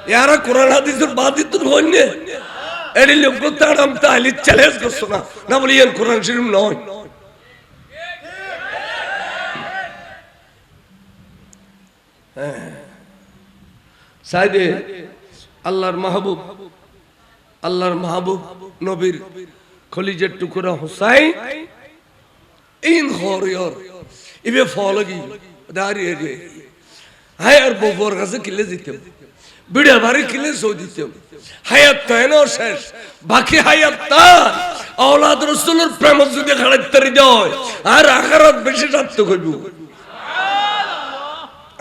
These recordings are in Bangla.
ইয়ারা কোরআন হাদিসের বাদিতুর হইনে এডি লোক তাড়াম তাহলে চ্যালেঞ্জ করছো না না বলি এর কোরআন শরীফ নয় সাইদে আল্লাহর মাহবুব নবীর খলিজের টুকরা হুসাইন ইন খরিয়র ইবে ফলগি দাঁড়িয়ে রে হায়ার বউর কাছে কিলে দিতেম বিড়া বাড়ি কিলে সৌ দিতেম হায়াত তাইনো শেষ বাকি হায়াত তার আওলাদ রাসূলের প্রেম যদি খাড়াইতে যায় আর আখিরাত বেশি সার্থক হইব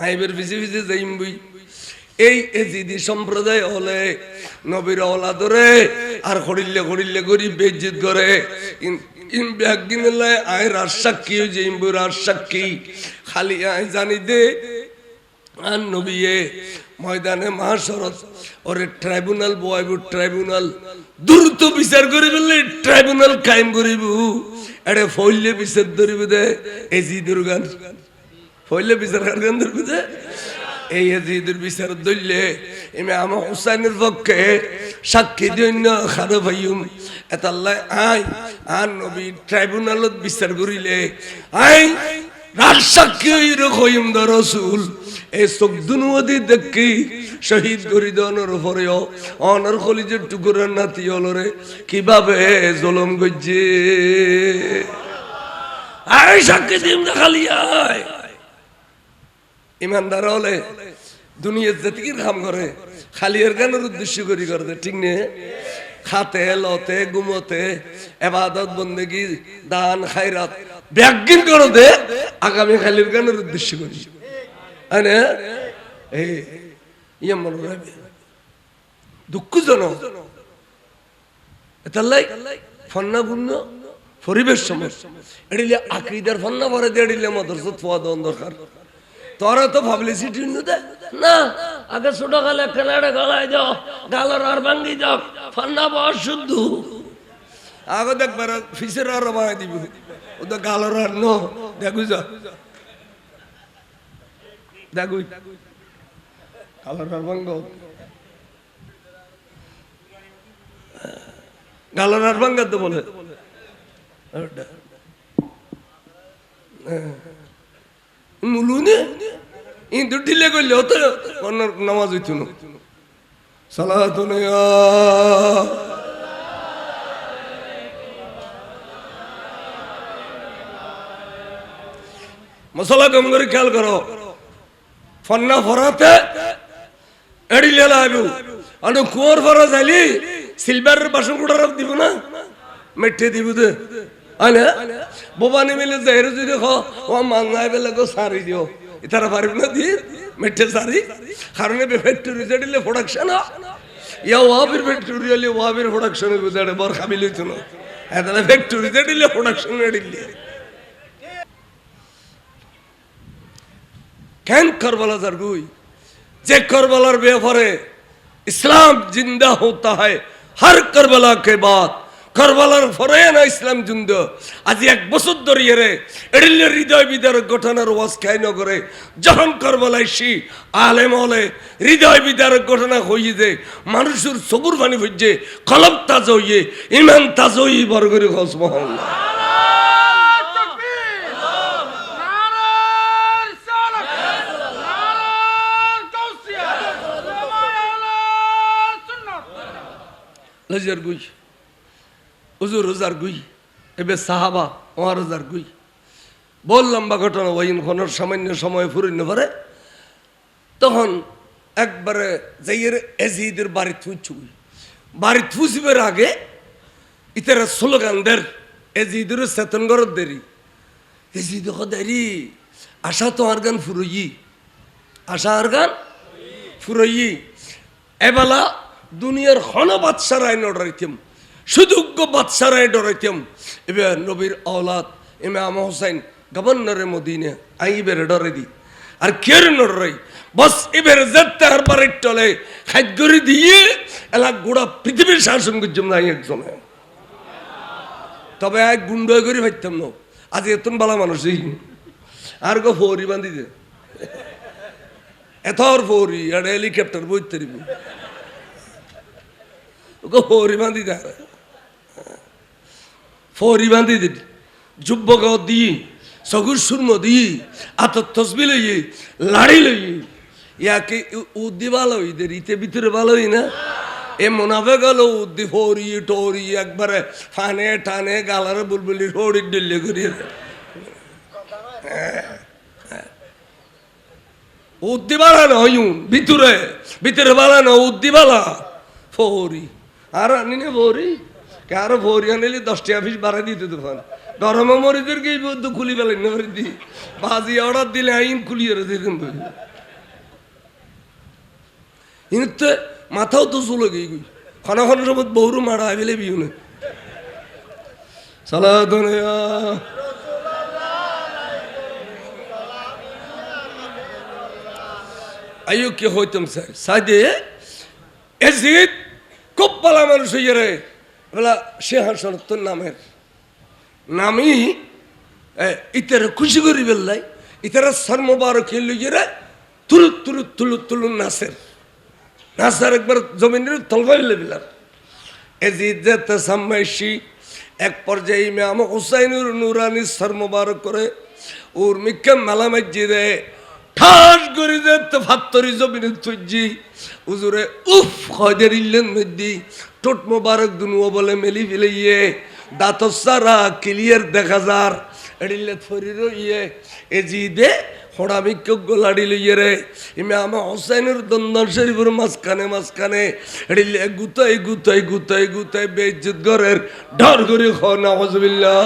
আইবের বিজি বিজি যাইম বই এই এজিদি সম্প্রদায় হলে নবীর আওলাদরে আর খড়িল্লে করি বেইজ্জত করে ইন ব্যাগিনলে আই রাসাক্ষী যাইম রাসাক্ষী খালি আই জানি দে আর নবীয়ে ময়দানে মাহশরত ওরে ট্রাইব্যুনাল বয়ব ট্রাইব্যুনাল দ্রুত বিচার করি বললে ট্রাইব্যুনাল কায়েম করিব এড়ে ফইলে বিচার ধরিব দে এজিদের গান ফইলে বিচার গান ধরিব দে এই এজিদের বিচার ধরলে ইমাম হুসাইনের পক্ষে সাক্ষী দৈন্য খারো ভাইম এতাল্লাহ আই আর নবী ট্রাইব্যুনালত বিচার করিলে আই রাজসাক্ষী রকম দা রসুল এই চোখদুনুয়াদি দেখি শহীদ করি দনের উপরেও অনর খলিজের টুকুরের নাতি হলরে কিভাবে জলম গজ্জে আই সাক্ষী দিম দেখালি আয় ইমানদার হলে দুনিয়ার যেতিকির কাম করে খালি এর গানের উদ্দেশ্য করি করে ঠিক নে খাতে লতে ঘুমতে এবাদত বন্দেগি দান খায়রাত ব্যাগিন করে দে আগামী খালির গানের উদ্দেশ্য করি আনে এই ইয়ামর রাবে দুঃখজনক এতাল্লাই ফন্না গুণ পরিবেশ সমস্যা এডিলে আকীদার ফন্না ভরে দে এডিলে মাদ্রাসা ফোয়া দন দরকার তোরা তো পাবলিসিটি দে না আগে ছোট গালে খেলাড়ে গলায় যাও গালার আর ভাঙ্গি যাও ফন্না বস শুদ্ধ আগে দেখবার ফিসের আর বানাই দিবি ও তো গালার আর নো দেখু যা দেখু গালার আর ভাঙ্গ গালার আর ভাঙ্গা তো বলে মুলুনে ইন্দু ঢিলে কইলে হতো নামাজ হইতো না সালাতুন মশলা কম করে খেয়াল করো ফন্না ফরাতে এড়িলে লাইবু আর কুয়ার ফরা যাইলি সিলভারের বাসন কুড়া রাখ দিব না মেটে দিব দে আনে বোবানি মিলে যাইরে যদি খ ও মাঙ্গাই বেলে গো সারি দিও ইতারা পারিব না দি মেটে সারি কারণে ফ্যাক্টরি জেডিলে প্রোডাকশন ইয়া ওয়াবির ফ্যাক্টরি হলে ওয়াবির প্রোডাকশন গুজারে বর খাবিল হইতো না এদালে ফ্যাক্টরি জেডিলে প্রোডাকশন এডিলে কেন কারবালা জারগুই যে কারবালার ব্যাপারে ইসলাম জিন্দা होता है हर करबला के बाद কারবালার পরে না ইসলাম জিন্দা আজ এক বছর ধরে রে এডিলে হৃদয় বিদারক ঘটনার ওয়াজ খাই ন করে যখন কারবালায় সি আলেম হলে হৃদয় বিদারক ঘটনা হইয়ে যে মানুষের সবুর পানি হইছে কলব তাজ হইয়ে ইমান তাজ হইয়ে বরগরি সুবহানাল্লাহ লজর গুই হুজুর রোজার গুই এবে সাহাবা ওয়ার রোজার গুই বল লম্বা ঘটনা ওইন খনর সামান্য সময় ফুরিন পারে তখন একবারে যাইয়ের এজিদের বাড়ি থুইছুই বাড়ি থুসিবের আগে ইতারা স্লোগানদের এজিদের চেতন গরত দেরি এজিদ দেরি আশা তো আর গান ফুরই আশা আর গান ফুরই এবেলা দুনিয়ার হন বাদশারায় নড়াইতাম সুযোগ্য বাদশারায় ডরাইতাম এবার নবীর আওলাদ ইমাম হুসাইন গভর্নরে মদিনা আইবের ডরে দি আর কের নড়াই বস এবার যেতে আর বাড়ির টলে খাদ্যরি দিয়ে এলা গোড়া পৃথিবীর শাসন করছাম না একজনে তবে এক গুন্ডা করে ভাবতাম না আজ এতন বালা মানুষই আর গো ফৌরি বান্ধি দে এথর ফৌরি আর হেলিকপ্টার বইতে দিব ওকে ফৌরি বাঁধি দেয় ফৌরি বাঁধি দিদি যুব্বক দি সগুর সুরম দি আতর তসবি লই লাড়ি লই ইয়াকে উদ্দি ভালো ইদের ইতে ভিতরে ভালোই না এ মোনাফে গেল উদ্দি ফৌরি টৌরি একবারে ফানে টানে গালারে বুলবুলি ফৌরি ডেলে করিয়ে উদ্দি বালা নয় ভিতরে ভিতরে বালা না উদ্দি বালা ফৌরি আর আনি না ফৌরি কারো ফৌরি আনিলে 10টা অফিস বাড়াই দিতে তখন গরমে মরিদেরকে এই বদ্ধ খুলি পেলেন না দি বাজি অর্ডার দিলে আইন খুলিয়ে দিতেন কিন্তু মাথাও তো চলে গিয়ে গই খানা খানোর সময় বহুরু মারা আইলে বিহু না সালাদুনিয়া আইও কে হইতাম স্যার সাদে এজিদ খুব পালা মানুষ হইয়া রে বলা সিংহাসন তোর নামের নামি ইতারা খুশি করি বেললাই ইতারা সর মোবারক লইয়া রে তুলুত তুলুত তুলুত তুলুন নাসের নাসার একবার জমিনের তলবাইলে বিলার এজিদ যেতে সাম্মাইশি এক পর্যায়ে ইমাম হুসাইনুর নুরানি সর মোবারক করে ওর মিক্কা মেলা মাইজি দেয় ঠাস করে যেতে ফাত্তরি জমিনে তুজি উজুরে উফ খদের ইল্লেন মধ্যে টোট মোবারক দুনুয়া বলে মেলি ফেলে ইয়ে দাঁত সারা ক্লিয়ার দেখা যার এডিলে ফরির ইয়ে এজিদে হড়ামিক্য গোলাড়ি লইয়ে রে ইমাম হুসাইনের দন্দন শরীফের মাঝখানে এডিলে গুতাই গুতাই গুতাই গুতাই বেইজ্জত ঘরের ডর করে খাও নাউজুবিল্লাহ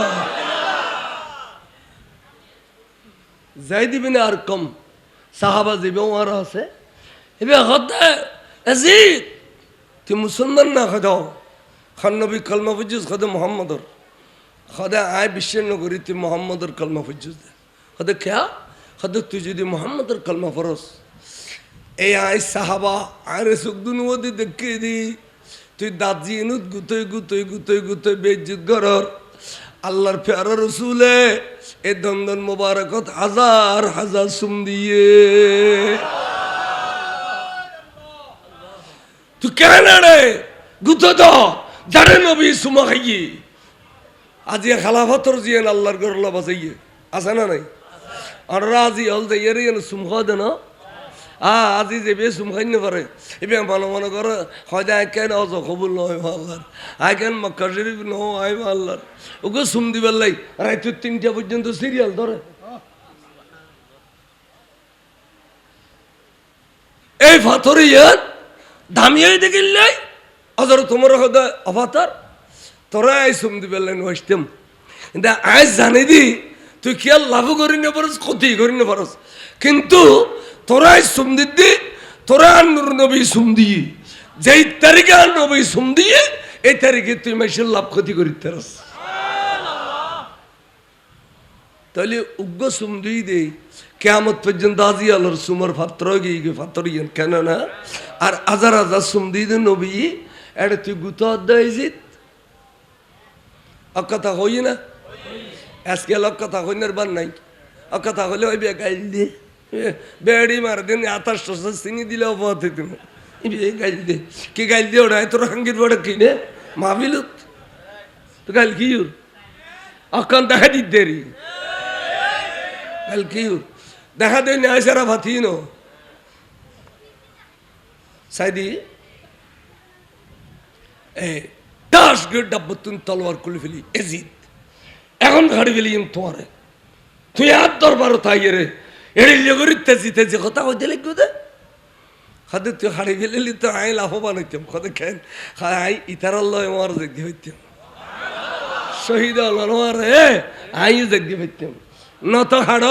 যাই দিবি না আর কম সাহাবা যাবে আর আছে এবার হতে এজিদ তুই মুসলমান না খাদাও খান নবী কলমা ফুজুজ খাদে মোহাম্মদর খাদে আয় বিশ্বের নগরী তুই মোহাম্মদর কলমা ফুজুজ দে খাদে খেয়া খাদে তুই যদি মোহাম্মদর কলমা ফরস এই আয় সাহাবা আরে সুখদুন ওদি দেখে দি তুই দাজি ইনুত গুতই গুতই গুতই গুতই বেইজ্জত ঘরর আল্লাহর প্যারা রসুলে এ দন্দন মোবারকত হাজার হাজার সুম দিয়ে তুই কেন রে গুতো দ জানে নবী সুমা খাইয়ে আজি খালাফতর জিয়ান আল্লাহর গরলা বাজাইয়ে আছে না নাই আর রাজি হল যে এর সুম খাওয়া দেন আজি যে বে সুম খাই না পারে এবার মনে করে হয়তো আই কেন অজ কবুল নয় আল্লাহর আই কেন মক্কা শরীফ নয় আল্লাহর ওকে সুম দিবার লাই রাত 3টা পর্যন্ত সিরিয়াল ধরে এই ফাতরিয়ান দামিয়ে দেখিল্লাই আজর তোমার হদা অবাতার তোরা আই সুম দিবার লাই নইস্তেম কিন্তু আই জানি দি তুই খেয়াল লাভ করি না পারস ক্ষতি করি না পারস কিন্তু তোরাই সুম দিদি তোরা নূর নবী সুম দিয়ে যেই তারিখে আর নবী সুম দিয়ে এই তারিখে তুই মাইসের লাভ ক্ষতি করিতে পারস তাহলে উগ্র সুম দিয়ে দে কেয়ামত পর্যন্ত আজি আলোর সুমর ফাত্র গিয়ে ফাতরিয়ান কেন না আর হাজার হাজার সুম দিয়ে দে নবী এটা তুই গুতো অধ্যায় জিত অকথা হই না আজকে অকথা হইনার বার নাই অকথা হলে ওই গাইল দিয়ে বেড়ি মার দিন 28 চিনি দিলে অপরাধ হইত না গাইল দে কি গাইল দিয়ে ওটা তোর হাঙ্গির বড় কিনে মাহবিলত তো গাইল কি অকান দেখা দিত দেরি গাইল কি দেখা দেয় না সারা ভাতি নো সাইদি দাস গে ডাব্বতুন তলোয়ার খুলে ফেলি এজিদ এখন ঘাড়ি ফেলি তোমারে তুই আর দরবার তাই রে এড়িয়ে করি তেজি তেজি কথা হইতে লিখবো দে খাদে তুই হাড়ি ফেলেলি তো আই লাভবান হইতাম খাদে খেন আই ইতারাল্লাহ আমার দেখতে হইতাম শহীদ আল্লাহ আই দেখতে হইতাম নত হাড়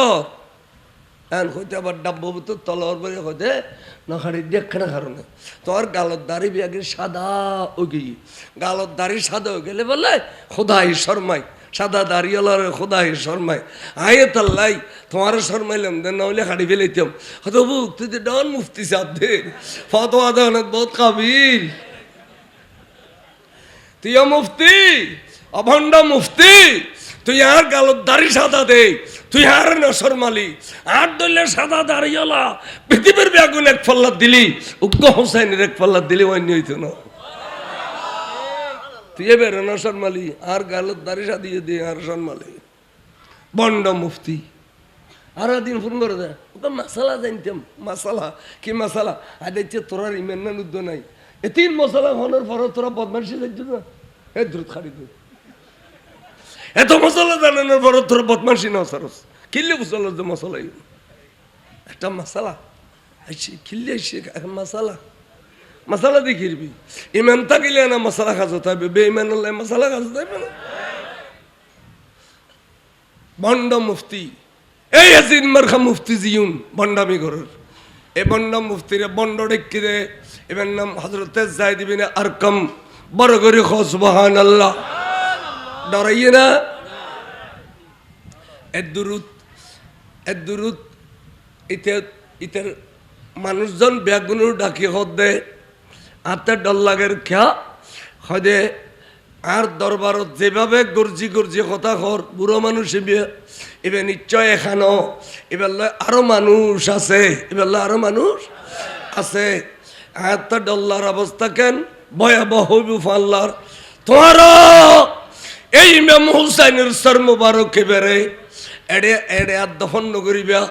এখন হইতে আবার ডাব্বু তো তলর বলে হইতে না হাড়ি দেখে না কারণে তোর গালত দাড়ি বিয়াগে সাদা ওগি গালত দাড়ি সাদা হয়ে গেলে বলে খোদাই শর্মাই সাদা দাঁড়িয়ালার খোদাই শর্মায় আয়ে তাল্লাই তোমার শর্মাইলাম দেন নাহলে হাড়ি ফেলাইতাম হয়তো বুক তুই যে ডন মুফতি সাহেব দে ফতোয়া দেন বহুত কাবিল তুই মুফতি অভণ্ড মুফতি তুই আর গালত দাড়ি সাদা দে, তুই আর নসর মালি আর দলে সাদা দাড়িওয়ালা পৃথিবীর বেগুন এক পাল্লা দিলি, উগ্র হোসাইনের এক পাল্লা দিলি অন্য হইতো না। তুই এবার নসর মালি আর গালত দাড়ি সাদিয়ে দিয়ে আর সন্মালি বন্ড মুফতি। আর দিন ফোন করে দেয় ওকে মশালা জানতাম, মশালা কি মশালা আর দেখছে তোরার ইমেন না উদ্য নাই, এ তিন মশলা হওয়ার পর তোরা বদমাইশি যাচ্ছ না, এ দ্রুত খাড়ি দে এত মশলা জানানোর পর তোরা বদমাইশি না সরস কিনলে বুঝল যে মশলা একটা মশালা আইসি কিনলে আইসি এখন মশালা মশালা দেখিরবি ইমান থাকিলে না মশলা খাজো থাকবে, বেঈমান হলে মশলা খাজো থাকবে না। বন্ড মুফতি এই আজিন মার্খা মুফতি জিউন বন্ডামি করার, এই বন্ড মুফতিরে বন্ড ডেকে দে, এবার নাম হযরতে যায়েদ ইবনে আরকাম, বড় করে সুবহানাল্লাহ, ডরাইয়ে না। এদুরুত ইতের মানুষজন ব্যাগুনুর ডাকি হদ দে হাতে ডল লাগের খেয়া হদে আর দরবারত যেভাবে গর্জি গর্জি কথা কর বুড়ো মানুষ এবার নিশ্চয় এখানো এবার আরো মানুষ আছে, এবার আরো মানুষ আছে। হাতটা ডল্লার অবস্থা কেন ভয়াবহ ফাল্লার তোমার এই ইমাম হুসাইনের সর মুবারক বেড়ে এড়ে এড়ে আর দফন নগরিবা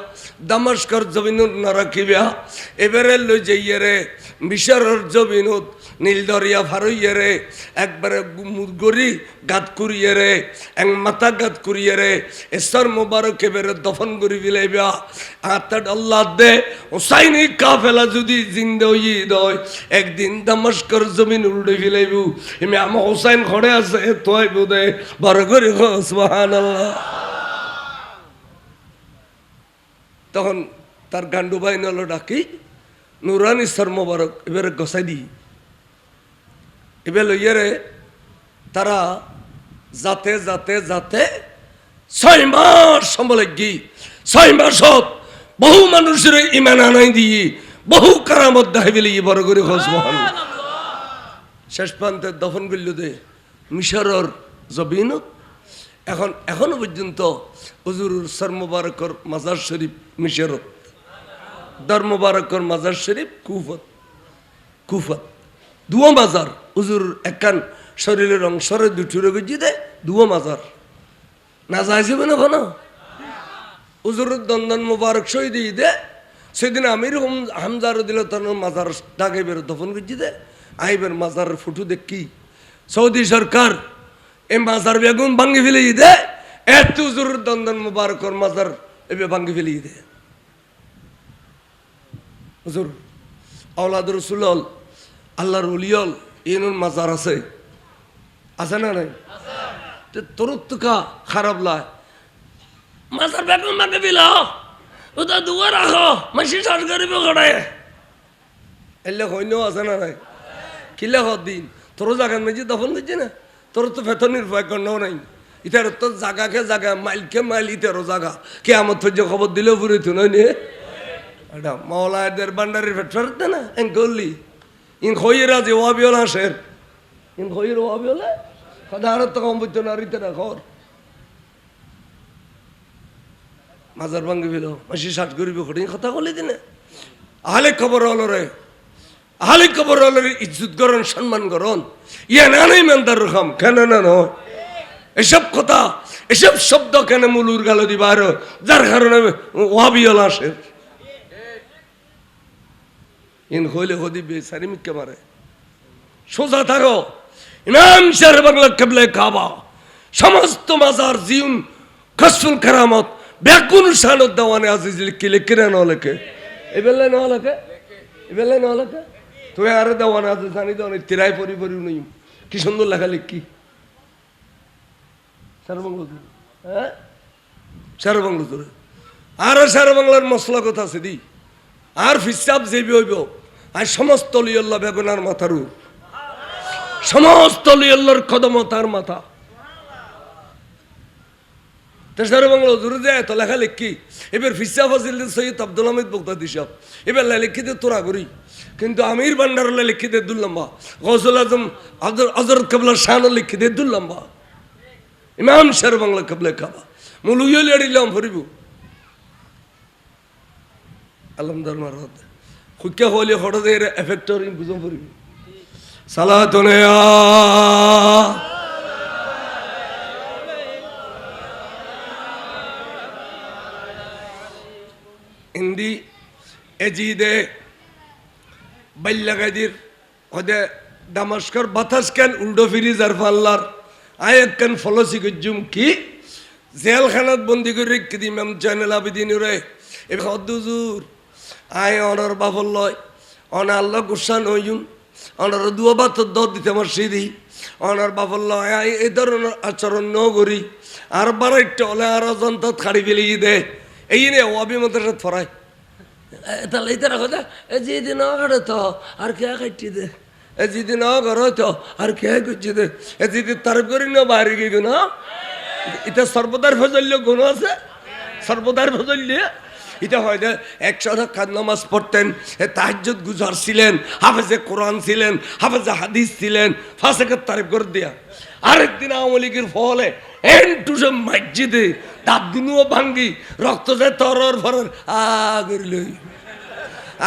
দামাস্কর জমিনুত না রাখিবা, এবারে লই যাইয়ে রে মিশরের জমিনুত নীল দরিয়া ফারইয়ে রে একবারে গরি গাত করিয়ে রে এক মাথা গাত করিয়ে রে এসর মুবারক এবারে দফন করি ফেলাইবা। হাতটা আল্লাহ দে হুসাইনি কাফেলা যদি জিন্দা হই দয় একদিন দামাস্কর জমিন উল্টে ফেলাইবু, ইমাম হুসাইন খড়ে আছে তোই বুদে বড় করে সুবহানাল্লাহ। তখন তার গান্ডু ভাই নল ডাকি নুরানি সর মোবারক এবারে গসাই দি এবার লইয়ারে তারা যাতে যাতে যাতে 6 মাস সময় গি 6 মাসত বহু মানুষের ইমান আনাই দিয়ে বহু কারামত দেখাই বেলি বড় করে সুবহানাল্লাহ। শেষ প্রান্তে দফন করল দে মিশরের জমিনত। এখনো পর্যন্ত হুজুরুর সর মুবারকর মাজার শরীফ মিশরত, দর মুবারকর মাজার শরীফ কুফত দুয়া মাজার হুজুর একান শরীরের অংশরে দুঠুরে গজি দে দুয়া মাজার না যাইবে না কোনো হুজুরের দন্দন মুবারক শহীদ দে সেদিন আমির হামজার দিল তোর মাজার ডাকে বের দফন গজি দে আইবের মাজার ফুটু দেখি সৌদি সরকার এই মাজার বেগুন ভাঙ্গি ফেলে দে এত হুজুরের দন্দন মুবারকর মাজার এবে ভাঙ্গি ফেলে দে। হুজুর আওলাদ রাসূল আল্লাহর ওলিয়ল ইনুর মাজার আছে আছে না নাই? তোর তো খারাপ লাগে মাজার বেগুন ভাঙ্গি ফেলা ওটা দুয়া রাখো মাসি সার করিব গড়ায় এলে হইলেও আছে না নাই? কিলে দিন তোর জায়গার মেজি দফন করছি না, তোর তো বেতন নির্ভয় করাও নাই, ইতার তো জায়গাকে জায়গা মাইলকে মাইল ইতারও জায়গা কে আমার তো যে খবর দিলেও পুরে তো নয় নে এটা মাওলাদের বান্ডারির ফেটফার দে না এন করলি ইন খইরা যে ওয়াবিওলা আসের ইন খইর ওয়াবিওলা কথা আর তো কম বুঝতো না রিতে না ঘর মাজার ভাঙ্গি ফেল মাসি ষাট করিব কঠিন কথা বলি দিনে আহলে খবর হলো রে আহলে খবর হলো ইজ্জত করন সম্মান করন ইয়া না নাই মেন্দার রকম কেন না নয় এসব কথা এসব শব্দ কেন মুলুর গাল দিবা আর যার কারণে ওয়াবিওলা আসে ইন হইলে হদি বেসারি মিকে মারে সোজা থাকো। ইমাম শের বাংলা কেবলে কাবা সমস্ত মাজার জিউন কসফুল কারামত বেকুন শানত দেওয়ানে আজিজ লিখি লিখি না লেখে এবেলে না লেখে এবেলে না লেখে তুই আরে দেওয়ানে আছে জানি দেওয়ানে তিরাই পরি পরি নই কি সুন্দর লেখা লিখি সারবাংলা হ্যাঁ সারবাংলা তোরে আর সারবাংলার মশলা কথা আছে দি আর ফিসাব যেবি হইব আর সমস্ত লিয়াল্লাহ বেগুনার মাথার সমস্ত লিয়াল্লাহর কদম তার মাথা তেসার বাংলা জোরে যায় তো লেখা লিখি এবার ফিসাব ফাজিল সৈয়দ আব্দুল হামিদ বগদাদি সাহেব এবার লিখিতে তোরা করি কিন্তু আমির ভান্ডার লিখিতে দুল্লম্বা গৌসুল আজম হযরত কেবলা শাহ লিখিতে দুল্লম্বা ইমাম শের বাংলা কাবলে কাবা মুলুইয়ে লড়িলাম ফরিব আলহামদুলিল্লাহ মারহাত খুক্কা হলে হঠাৎ এর এফেক্টর বুঝম ফরিব সালাতুনে ইন্দি এজিদে বাইল্লাগাদির ওদে দামাস্কর বাতাসকান উল্টো ফিরি জারফাল্লার আয়াক্কান ফলসি গজ্জুম কি জেলখানাত বন্দি করে রেখে দিম জয়নাল আবেদিন রে এ হদ্দুজুর আয় অনার বাবল লয় অনা আল্লাহ গুসান হইম অনার দুয়াবাত দর দিতে আমার সিঁড়ি অনার বাবল লয় আয় এই ধরনের আচরণ ন করি আর বার একটা হলে আর অজন্ত খাড়ি ফেলিয়ে দে এই নে অভিমতের সাথে ফরাই তাহলে এই তারা কথা যেদিন করে তো আর কে কাটি দে যেদিন করো তো আর কে করছি দে যেদিন তারিফ করি না বাইরে গিয়ে গুণ এটা সর্বদার ফজল্য গুণ আছে সর্বদার ফজল্য এটা হয় না একশো রাকাত নামাজ পড়তেন তাহাজ্জুদ গুজার ছিলেন হাফেজে কোরআন ছিলেন হাফেজে হাদিস ছিলেন ফাসেকের তারিফ করে দেয়া আরেকদিন আওয়ামী লীগের ফলে এন্টুসে মসজিদে তার দিনও ভাঙ্গি রক্ত যায় তরর ফরর করিল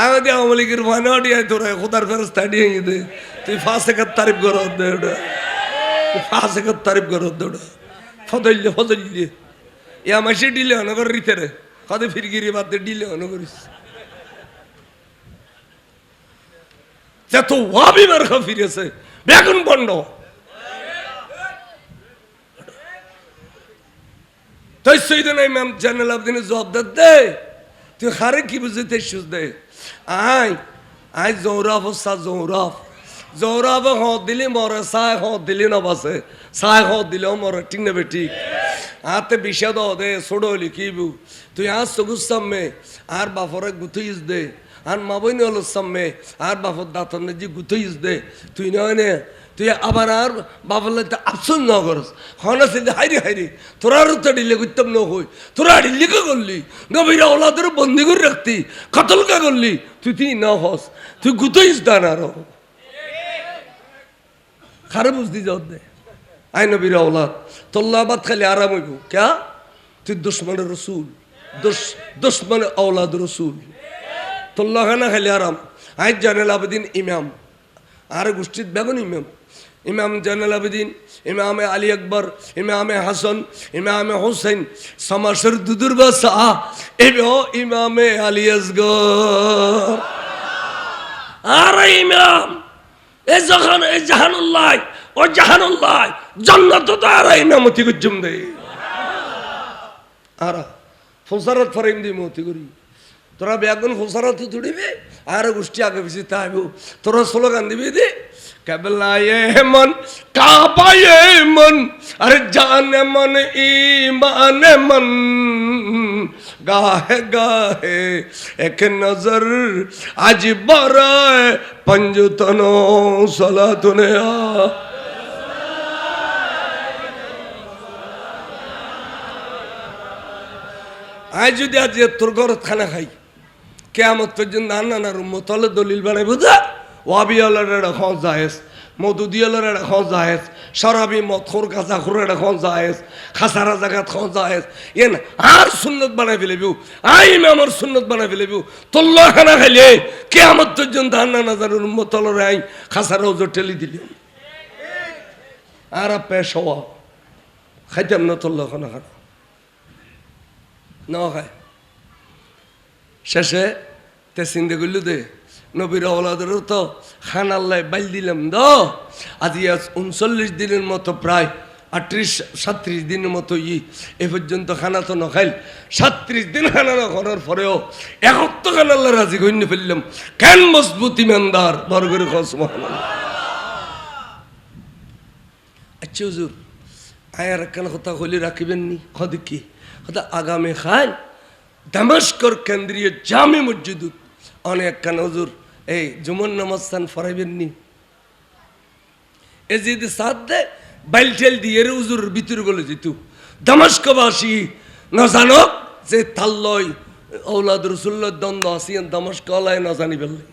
আমাদের আওয়ামী লীগের মানাডিয়ায় তোরা খোদার ফেরস্তা নিয়ে দে তুই ফাসেকের তারিফ কর দে ওটা ফাসেকের তারিফ কর দে ওটা ফদল্য ফদল্য ইয়া মাসে ডিলে অনগর রীতে রে কত ফিরগিরি বাদ ডিলে অনগরিস যত ওয়াবি মার্কা ফিরেছে বেগুন বন্ড তুই সৈদন ইমাম জয়নাল আবেদিনের জবাব দে তুই হারে কি বুঝতে সুজ দে আয় আয় জৌরাফ সা জৌরাফ জৌরাফ হত দিলে মরে সায় হত দিলে না বাসে সায় হত দিলেও মরে ঠিক না বেঠিক আতে বিষাদ দে ছোড়ো লিখিবু তুই আজ সগুর সামনে আর বাফরে গুথইস দে আর মাবইন হল সামনে আর বাফর দাঁতন জি গুথইস দে তুই নয় নে তুই আবার আর বাবলে আফসোস ন করস হন আছে হাইরে হাইরে তোরা তো ডিলে করতাম ন হই তোরা ডিল্লি কে করলি নবীরা ওলাদের বন্দি করে রাখতি কতল কে করলি তুই না হস তুই গুথইস দান আর খারে বুঝদি যাও দে আই নবীরা ওলাদ তোল্লা বাদ খালি আরাম হইব ক্যা তুই দুশ্মন রসুল দুশ্মন औलाद রসুল তোল্লা খানা খালি আরাম আই জয়নাল আবেদিন ইমাম আর গোষ্ঠীর বেগুন ইমাম ইমাম জয়নাল আবেদিন ইমামে আলী আকবর ইমামে হাসান ইমামে হোসেন সমাসের দুদুর বাসা এবে ইমামে আলী আসগর আর ইমাম এ যখন এ জাহানুল্লাহ ও জাহানুল্লাহ জান্নাত তো আর ইমামতি গুজুম দে আর ফুসারত ফরিম দি মতি করি তোরা বেগুন ফুসারত তুড়িবে আর গোষ্ঠী আগে বেশি তাইব তোরা স্লোগান দিবি দে কেবলা মন কাবায়ে মন আরে জানে মন ইমান মন গাহে গাহে এক নজর আজ বরায় পঞ্জতন সালাতুনে আজ যদি আজ তোর ঘর খানা খাই কেয়ামত পর্যন্ত আন্নার উম্মতলে দলিল বানাই বুঝা ওয়াবিয়ালের এটা খ জায়েজ মধুদিয়ালের এটা খ জায়েজ শরাবি মথর কাঁচা খুর এটা খ জায়েজ খাসারা জাগাত খ জায়েজ এন আর সুন্নত বানাই ফেলেবিও আই আমার সুন্নত বানাই ফেলেবিও তোল্লা খানা খাইলে কেয়ামত পর্যন্ত আন্না নাজারের উম্মতলের আই খাসারা ওজোর ঠেলি দিলি আর পেশ হওয়া খাইতাম না তোল্লা খানা খানা না খায় শেষে তে চিন্তা করলু দে নবীর ওলাদেরও তো খান আল্লাহ বাইল দিলাম দ আজি আজ 39 দিনের মতো প্রায় 38-37 দিনের মতো এ পর্যন্ত খানা তো নখাইল 37 দিন খানা না করার পরেও একত্র খান আল্লাহ রাজি গণ্য ফেললাম কেন মজবুত ইমানদার বর্গের খস আচ্ছা হুজুর আয়ার কেন কথা হলি রাখিবেন নি খদি কি কথা আগামী খান দামেস্কর কেন্দ্রীয় জামে মসজিদ অনেক কান হুজুর এই জুমন নামাজ স্থান ফরাইবেন নি এই যদি সাথ দে বাইলটেল দিয়ে হুজুর ভিতর গলে যেত দামেস্কবাসী না জানক যে তাল্লয় औलाद রসুল্লাহ দ্বন্দ্ব আসিয়ান দামেস্ক আলায় না জানি ফেললে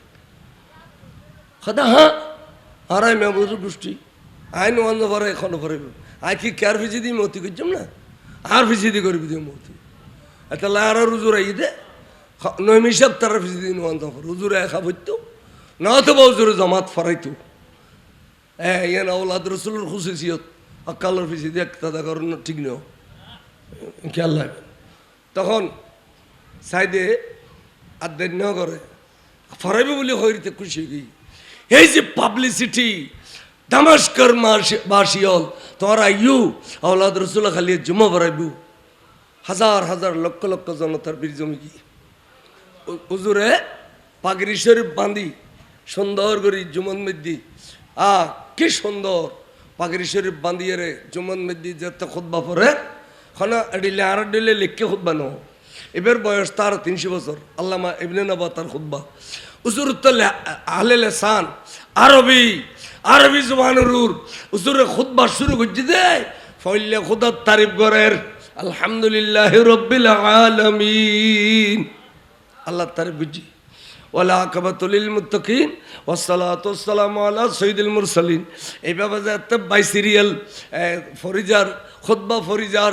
কথা হ্যাঁ আরাই মেবুর গোষ্ঠী আইন ওয়ান পরে এখনো ফরাইব আই কি কার ফিসি দিয়ে মতি করছাম না আর ফিসি দিয়ে করবি দিয়ে মতি এটা আর রুজুর আই দে নৈমি সপ্তাহ ফিসি দিয়ে নোয়ান তখন রুজুরে একা ভরতো না তো বজুরে জমাত ফরাইতো ইয়ান আওলাদ রসুলের খুশিয়ত আকালের ফিসি দিয়ে একটা দেখার ঠিক নেও খেয়াল লাগবে তখন সাইডে আদায় ন করে ফরাইবে বলে হইতে খুশি গই এই যে পাবলিসিটি দামাস্কর বাসিয়ল তোরা ইউ আওলাদ রসুল খালি জমা ফরাইবু হাজার হাজার লক্ষ লক্ষ জনতার বীর জমি কি হুজুরে পাগড়ি শরীফ বাঁধি সুন্দর করে জুমন মেদ্দি কি সুন্দর পাগড়ি শরীফ বাঁধিয়ে রে জুমন মেদ্দি যেতে খুতবা পরে খানা এডিলে আর ডিলে লিখকে খুতবা ন এবার বয়স তার 300 বছর আল্লামা ইবনে নবা তার খুতবা হুজুর তো আহলে লিসান আরবি জবানের হুজুরে খুতবা শুরু করছে দে ফইলে খুদার তারিফ করের আলহামদুলিল্লাহি রাব্বিল আলামিন আল্লাহ তারিফ বুঝি ওয়ালা আকাবাতুল লিল মুত্তাকিন ওয়াসসালাতু ওয়াসসালামু আলা সাইয়্যিদিল মুরসালিন এইভাবে যাতে বাই সিরিয়াল ফরিজার খুতবা ফরিজার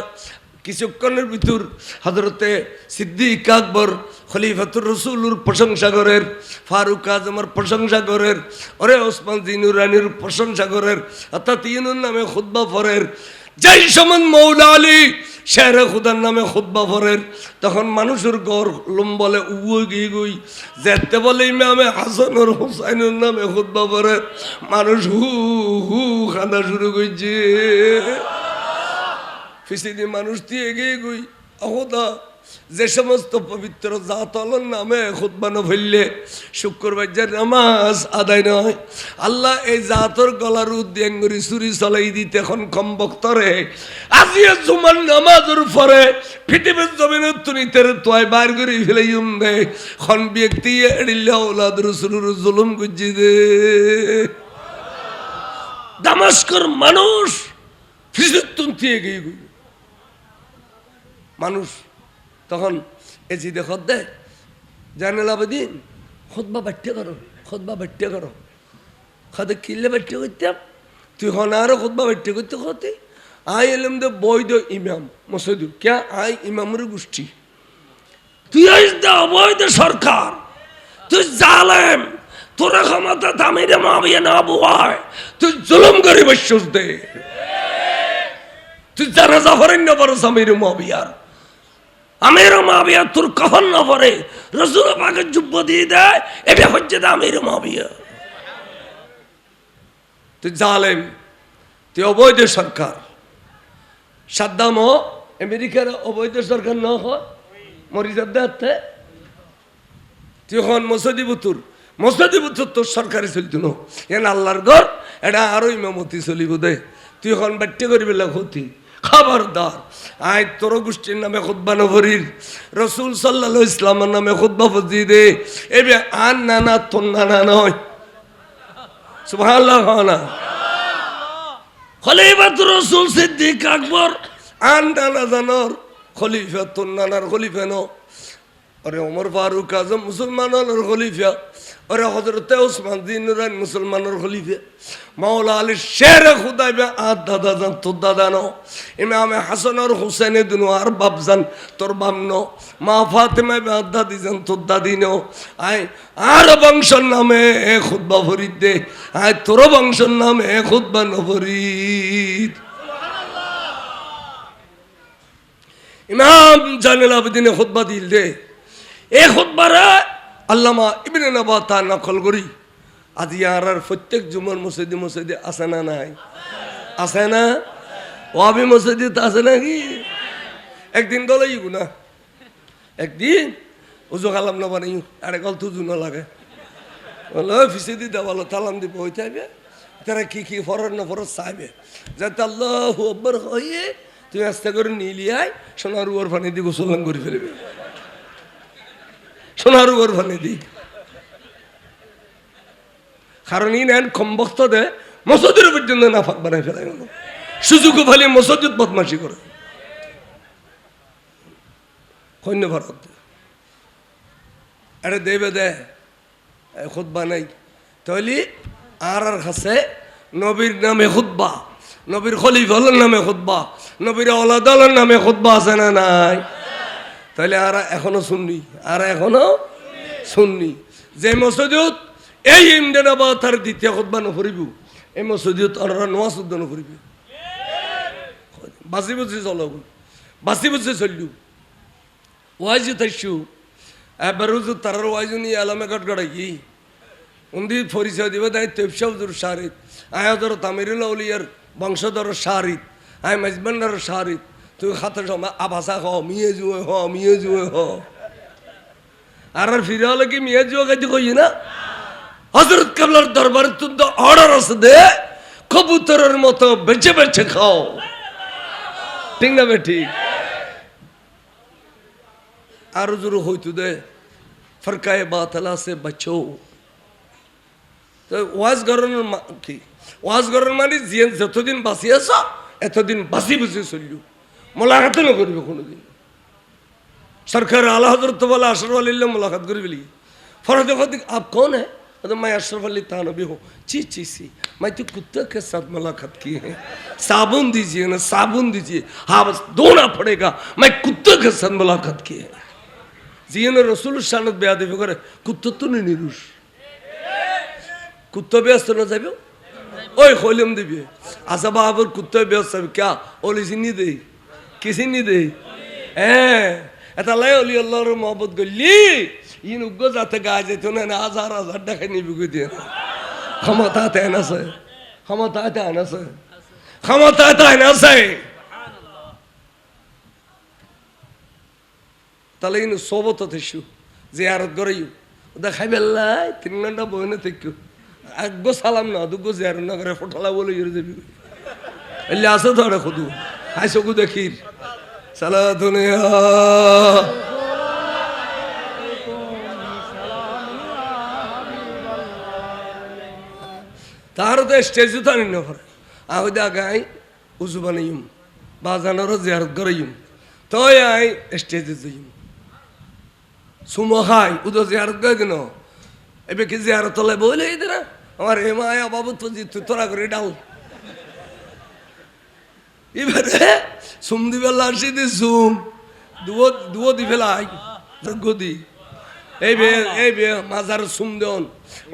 কিছুক্ষণের ভিতর হযরতে সিদ্দিক আকবর খলিফাতুর রাসূলুর প্রশংসা করের ফারুক আজমের প্রশংসা করের ওরে ওসমান জিনুরানির প্রশংসা করের অর্থাৎ ইনুর নামে খুতবা পড়ের যেই সময় মৌলা আলী শেরে খুদার নামে খুতবা পড়ের তখন মানুষের গড় লুম বলে গই গই যেতে বলে ইমামে হাসান আর হুসাইনের নামে খুতবা পড়ের মানুষ হু হু কাঁদা শুরু করছে ফিসিদি মানুষ দিয়ে এগিয়ে গই অহদা যে সমস্ত পবিত্র জাতলের নামে খুতবা না ফেললে শুক্রবার নামাজ আদায় নয় আল্লাহ এই জাতর গলার উদ্যাঙ্গুরি চুরি চলাই দিতে এখন কম বক্তরে আজিয়ে জুমার নামাজের পরে পৃথিবীর জমিনের তুনিতের তোয় বাইর করে ফেলে দে খন ব্যক্তি এড়িলে ওলাদ রসুলের জুলুম গুজি দে দামাস্কর মানুষ ফিসিদ তুনতে এগিয়ে গই মানুষ তখন এসি দেখো দে জানেল আবেদিন খুতবা বাট্টে করো খাতে কিনলে বাট্টে করতাম তুই হন আরো খুতবা বাট্টে করতে হতে আই এলাম দে বৈধ ইমাম মসজিদ কে আই ইমামের গোষ্ঠী তুই অবৈধ সরকার তুই জালেম তোরা ক্ষমতা দামিরে মাবিয়ে না বুয়ায় তুই জুলুম করে বসছিস দে তুই যারা জাফরেন না বড় সামির মাবিয়ার আমির মাবিয়া তোর কখন না পরে রসুল পাকের যুব্ব দিয়ে দেয় এটা হচ্ছে আমির মাবিয়া তুই জালেম তুই অবৈধ সরকার সাদ্দামও আমেরিকার অবৈধ সরকার না হয় মরিজার দেয় তুই হন মসজিদুর তোর সরকারি চলতো না এন আল্লাহর ঘর এটা আরো ইমামতি চলিব দে তুই হন বাট্টে করবি ক্ষতি খবরদার আয় তোর গোষ্ঠীর নামে খুতবা নভরির রসুল সাল্লাল্লাহু ইসলামের নামে খুতবা ফজি দে এবে আন নানা তোর নানা নয় সুবহানাল্লাহ না খলিফাতুর রাসূল সিদ্দিক আকবর আন নানা জানর খলিফা তোর নানার খলিফা ন ওরে ওমর ফারুক আজম মুসলমানের খলিফা ওরে হযরতে ওসমান জিনুরান মুসলমানের খলিফা মাওলা আলী শেরে খুদাইবে আর দাদা জান তোর দাদা ন ইমামে হাসান আর হুসেনে দুনো আর বাপ জান তোর বাপ ন মা ফাতেমা বে আর দাদি জান তোর দাদি ন আয় আর বংশের নামে খুতবা ফরিদ দে আয় তোর বংশের নামে খুতবা নফরিদ ইমাম জানেল আবেদিনে খুতবা দিল দে এই খুতবারে আল্লামা ইবনে নবা তা নকল করি আজি আর প্রত্যেক জুমার মসজিদে আছে না নাই আছে না ওয়াবি মসজিদ আছে নাকি একদিন গলাই না একদিন উজু খালাম না বানাই আরে গল তুজু না লাগে বলো ফিসে দি দেওয়ালো তালাম দিব হইতে হবে তারা কি ফরর না ফরর চাইবে যাতে আল্লাহু আকবার হইয়ে তুই আস্তে করে নিলিয়াই সোনার উয়ার পানি দিয়ে গোসলাম করে ফেলবে সোনার উয়ার পানি দি কারণ ই নেন কম বক্ত দে মসজিদের পর্যন্ত না ফাঁক বানাই ফেলাই গেল সুযোগ ফালি মসজিদ বদমাশি করে কন্য ভারত আরে দেবে দে খুতবা নাই তাহলে আর কাছে নবীর নামে খুতবা নবীর খলিফার নামে খুতবা, নবীর আওলাদের নামে খুতবা আছে না নাই? তাহলে আর এখনো শুননি, আর এখনো শুননি যে মসজিদ এই ইমদানাবাদ তার দ্বিতীয় খুতবা নফরিব, এই মসজিদ ওনারা নোয়াজ উদ্দ নফরিব। বাসি বুঝি চলো, বাসি বুঝি চললু ওয়াইজু থাকছু এবার হুজুর তারার ওয়াইজু নিয়ে আলামে কাট গড়াই উন্দি পরিচয় দিবে তাই তেপসা হুজুর শারিদ, আয়াদর তামিরুল আউলিয়ার বংশধর শারিদ, আয় মেজবান্ডার শারিদ, তুই খাতে সময় আবাসা হ মিয়ে জুয়ে হ মিয়ে জুয়ে হ আর ফিরে হলে কি মিয়ে জুয়ে খাইতে কই না? হজরত কাবলার দরবার তুই তো অর্ডার আছে দে কবুতরের মতো বেছে বেছে খাও, ঠিক না বে? ঠিক। আরো জোর হইতো দে ফরকায়ে বাতলা সে বাঁচো। তো ওয়াজ গরনের কি ওয়াজ গরন মানে জিয়ান যতদিন বাঁচি আছ এতদিন বাঁচি বুঝে চললু, মোলাকাত না করবে কোনোদিন। সরকার আলা হজরত वाला अशरफ अली मुलाकात कर ली फरद फरद आप कौन है? तो मैं अशरफ अली थानवी हूँ। ची ची सी मैं तो कुत्ते के साथ मुलाकात की है, साबुन दीजिए ना साबुन दीजिए, हाँ बस धोना पड़ेगा, मैं कुत्ते के साथ मुलाकात की है। जी ने रसूल शानत बयाद करे कुत्ते तो नहीं निरुष कुत्ते व्यस्त ना जाबे ओए खोलम दिबे आशा बाबर कुत्ते व्यस्त क्या ओली नहीं दे किसी नहीं दे এটা লাই অলি আল্লাহর মহব্বত করলি ইন উগ্র যাতে গায়ে যেত না, হাজার হাজার টাকা নিবি কই দিয়ে ক্ষমতা তেন আছে, ক্ষমতা তেন আছে, ক্ষমতা তেন আছে। তাহলে ইন সোবত থেসু জিয়ারত করাইও দেখাই বেল্লাই 3 ঘন্টা বইনে থেকে একগো সালাম না দুগো জিয়ারত না করে ফটোলা বলে ইয়ে যাবি এলে আছে তো রে খুদু হাইসকু দেখির সালা দুনিয়া তার তো স্টেজ তো আনি না করে আহদা গাই উজু বানাইম বাজানোর জিয়ারত করাইম তো আই স্টেজে যাইম সুমো খাই উদো জিয়ারত গাই কেন এবে কি জিয়ারত হলে বলে এই না আমার হেমায়া বাবু তো তোরা করে ডাল এবারে সুম দিবে লাসি দি সুম দুও দি ফেলাই গদি এই বে মাজার সুম দেন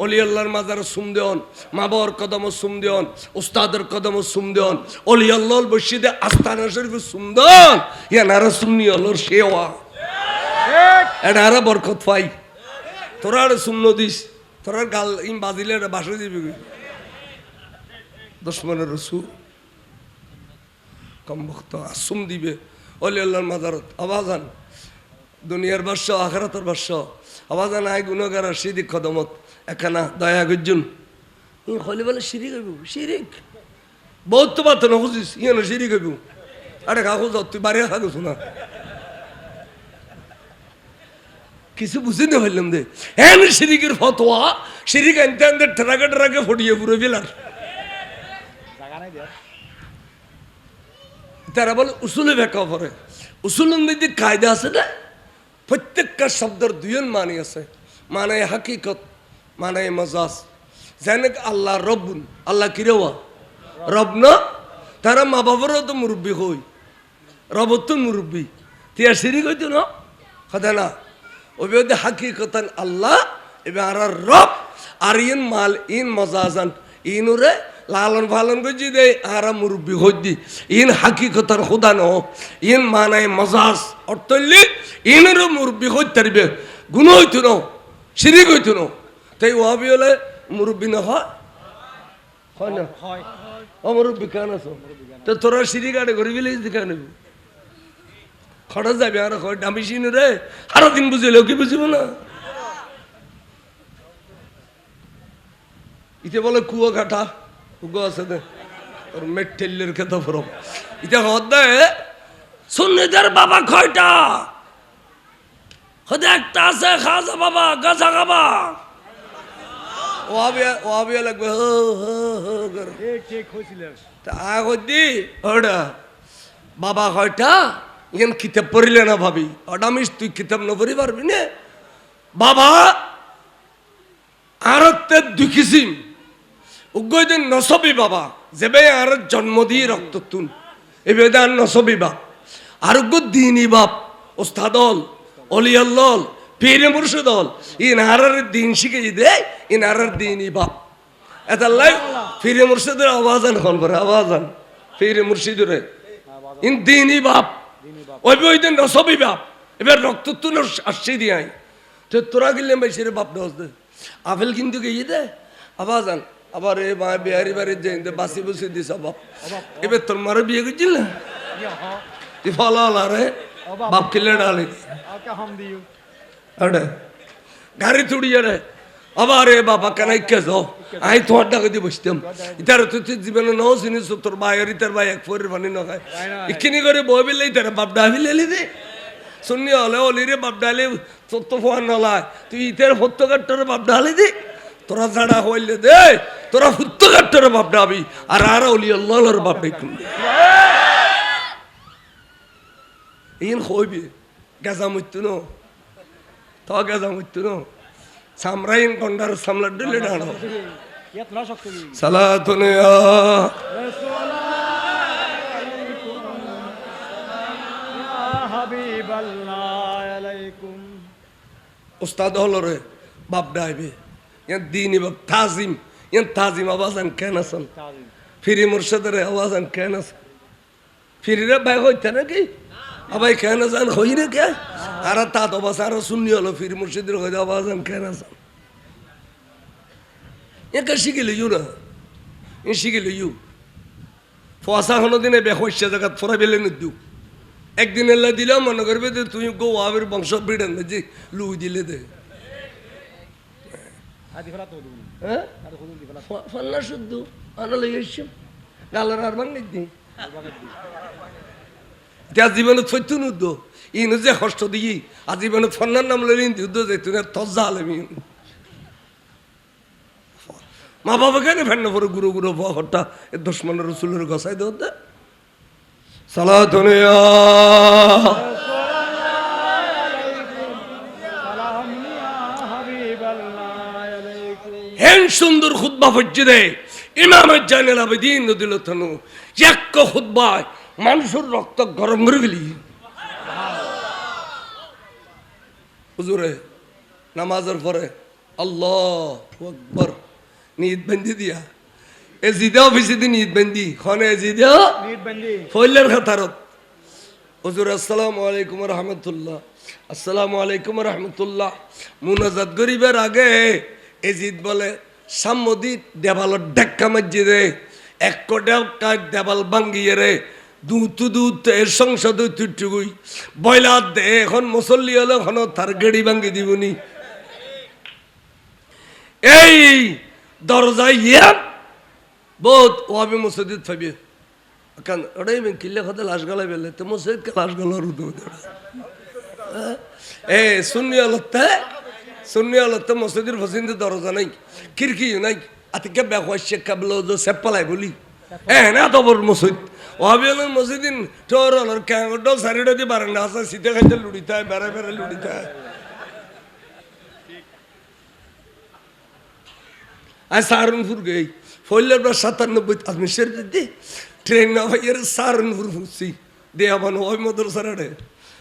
অলি আল্লাহর মাজার সুম দেন মা বাবার কদম সুম দেন উস্তাদের কদম সুম দেন অলি আল্লাহর মসজিদে আস্তানা শরীফ সুম দেন ইয়া নারা সুন্নি আল্লাহর সেওয়া এটা আরা বরকত পাই। তোরা আর সুম নদিস তোরা গাল ইম বাজিলে বাসে দিবি দুশমনের রসুল কম ভক্ত আসুম দিবে অলি আল্লাহর মাজারত আওয়াজান দুনিয়ার বাস্য আখরাতের বাস্য আওয়াজান আয় গুণগার সিদিক কদমত এখানা দয়া গজ্জুন হলে বলে শিরিক হইব শিরিক বহুত তো বাত না খুঁজিস ইয়ে না শিরিক হইব আরে খা খুঁজ তুই বাড়ি খা গেছো না কিছু বুঝি না ফেললাম দে হ্যাঁ শিরিকের ফতোয়া শিরিক আনতে আনতে ট্রাকে ট্রাকে ফটিয়ে পুরো ফেলার তারা বলে উসুলে ব্যাখ্যা করে উসুলের মধ্যে কায়দা আছে না প্রত্যেকটা শব্দের দুইজন মানে আছে মানে হাকিকত মানে মজাজ যেন আল্লাহ রব্বুন আল্লাহ কি রেওয়া রব না তারা মা বাবারও তো মুরব্বী হই রবত তো মুরব্বী তিয়া শিরিক হইতো না কথা না ওই মধ্যে হাকিকতান আল্লাহ এবার আর রব আর ইন মাল ইন মজাজান ইনুরে লালন পালন করছি দে আর মুরব্বী হইদি ইন হাকিকতার খুদা ন ইন মানায় মজাজ অর্থলি ইনেরও মুরব্বী হইতে পারবে গুণ হইতো ন শিরিক হইতো ন তাই ওয়াবি হলে মুরব্বী না হয় না ও মুরব্বী কেন আছো তো তোরা শিরিক আড়ে ঘুরে গেলে কেন খরচ যাবে আর দামি শিনু রে আরো দিন বুঝিলেও কি বুঝিব না ইতে বলে কুয়ো কাটা উগো আছে দে ওর মেটেলের খেতে ফরম ইতে হদে সুন্নিদের বাবা কয়টা হদে একটা আছে খাজা বাবা গাছা খাবা ওয়াবি লাগবে হো হো হো করে ঠিক হইছিল তা আগদি ওড়া বাবা কয়টা ইন কিতাব পড়িলে না ভাবি অডামিস তুই কিতাব না পড়ি পারবি না বাবা আরতে দুই কিসিম উগ্গদিন নসবি বাবা যেবে আর জন্ম দিয়ে রক্ত তুন এবে আর নসবি বাপ আর উগ্গ দিনী বাপ ওস্তাদল অলিয়াল্লল পীরে মুর্শিদল ইনারার দিন শিখে দে ইনারার দিনী বাপ এতাল্লাই পীরে মুর্শিদের আওয়াজান হল করে আওয়াজান পীরে মুর্শিদের ইন দিনী বাপ ওই দিন নসবি বাপ এবার রক্ত তুন আসছি দিয়ে তো তোরা গেলে বেশির বাপ দোষ দে আপেল কিন্তু গিয়ে দে আওয়াজান আবার এ মা বিহারি বাড়ি যাই বাসি বসে দিস বাপ এবার তোর মারে বিয়ে করছিল না তুই ফলা রে বাপ কিলে ডালে আরে গাড়ি তুড়িয়ে রে আবার এ বাবা কেনাই কে যাও আমি তোমার ডাকে দিয়ে বসতাম ইতার তুই জীবনে নও চিনিস তোর ভাই আর ইতার ভাই এক ফোরের পানি না খায় ইখিনি করে বই বিলে ইতার বাপ ডাবি লেলি দে শুনি হলে অলি রে বাপ ডালে তোর তো ফোয়ার নলায় তুই ইতার হত্য কাট্টরে বাপ ডালি দে তোরা জাড়া হইলে দে তোরা হত্য কাট্টরে বাপ ডাবি আর অলি আল্লাহর বাপ ডাকুন ইন হইবি গেজা মৃত্যু ন তো গেজা মৃত্যু ন সামরাইন কন্ডার সামলা দিলে ডানো সালাতুন ইয়া হাবিবাল্লাহ আলাইকুম উস্তাদ হলো রে বাপ ডাইবে ইয়ান দিনী বাপ তাজিম আওয়াজান কেন আছেন ফিরি মুর্শিদের আওয়াজান কেন আছে ফিরিরে ভাই হইতে নাকি আবাই কেন আছেন হই রে কে আর তা তো বাস আর শুননি হলো ফিরি মুর্শিদের হইতে আওয়াজান কেন আছেন একা শিখিল ইউ না এ শিখিল ইউ ফসা হনো দিনে বেহস্যা জায়গা ফোরা বেলে নিদু একদিন এল্লা দিলাম মনে করবে যে তুই গো আবির বংশ বিড়ান যে লুই দিলে দে ফন্না শুদ্ধ আনালে গালার আর বাং দি জীবনে থৈতু নুদ্দ ইন যে কষ্ট দিই আজীবনে ফন্নার নাম লইলে যুদ্ধ যাইতো না তজ্জা আলমি মা বাবা কেন ফেন পরে গুরু গুরু ভটা এ দুশ্মনের রসুলের গসাই দেও দে সালাতুন ইয়া হেন সুন্দর খুতবা হচ্ছে দে ইমাম জাইনুল আবেদিন রাদিয়াল্লাহু আনহু এক খুতবায় মানুষের রক্ত গরম করে গেলি হুজুরে নামাজের পরে আল্লাহু আকবার নিয়ত বন্দি দিয়া এ জিদা অফিসে দি নিয়ত বন্দি খনে জিদা নিয়ত বন্দি ফইলের খাতারত হুজুর আসসালামু আলাইকুম ওয়া রাহমাতুল্লাহ আসসালামু আলাইকুম ওয়া রাহমাতুল্লাহ মুনাজাত করিবার আগে এজিদ বলে সাম্মদি দেবালর ধাক্কা মারজি রে এক কোটা দেবাল ভাঙ্গিয়ে রে দুধ এর সংসদ তুটুকুই বয়লার দে এখন মুসল্লি হলে এখন তার গেড়ি ভাঙ্গি দিবনি এই দরজা ইয়া বহুত ওয়াবি মসজিদ ফাইবে কারণ ওটাই কিল্লে খাতে লাশ গলায় বেলে তো মসজিদকে লাশ গলার উঠে এ শুনি আলোতে মসজিদের ফসিন্দে দরজা নাই খিড়কি নাই আতিকে বেকওয়াশে কাবলো সেপালাই বলি না তো বড় মসজিদ ওয়াবিয়ালের মসজিদিন টোরলর ক্যাঙ্গটো সারিডো দি বারান্দা আছে সিটে খাইতে লুড়িতে হয় বেড়া বেড়া লুড়িতে হয় আজ সাহারনপুর গই ফইলের 97 আজমি শের দিদি ট্রেন না ভাইয়ের সাহারনপুর ফুসি দেয়াবান ওই মদর সারাডে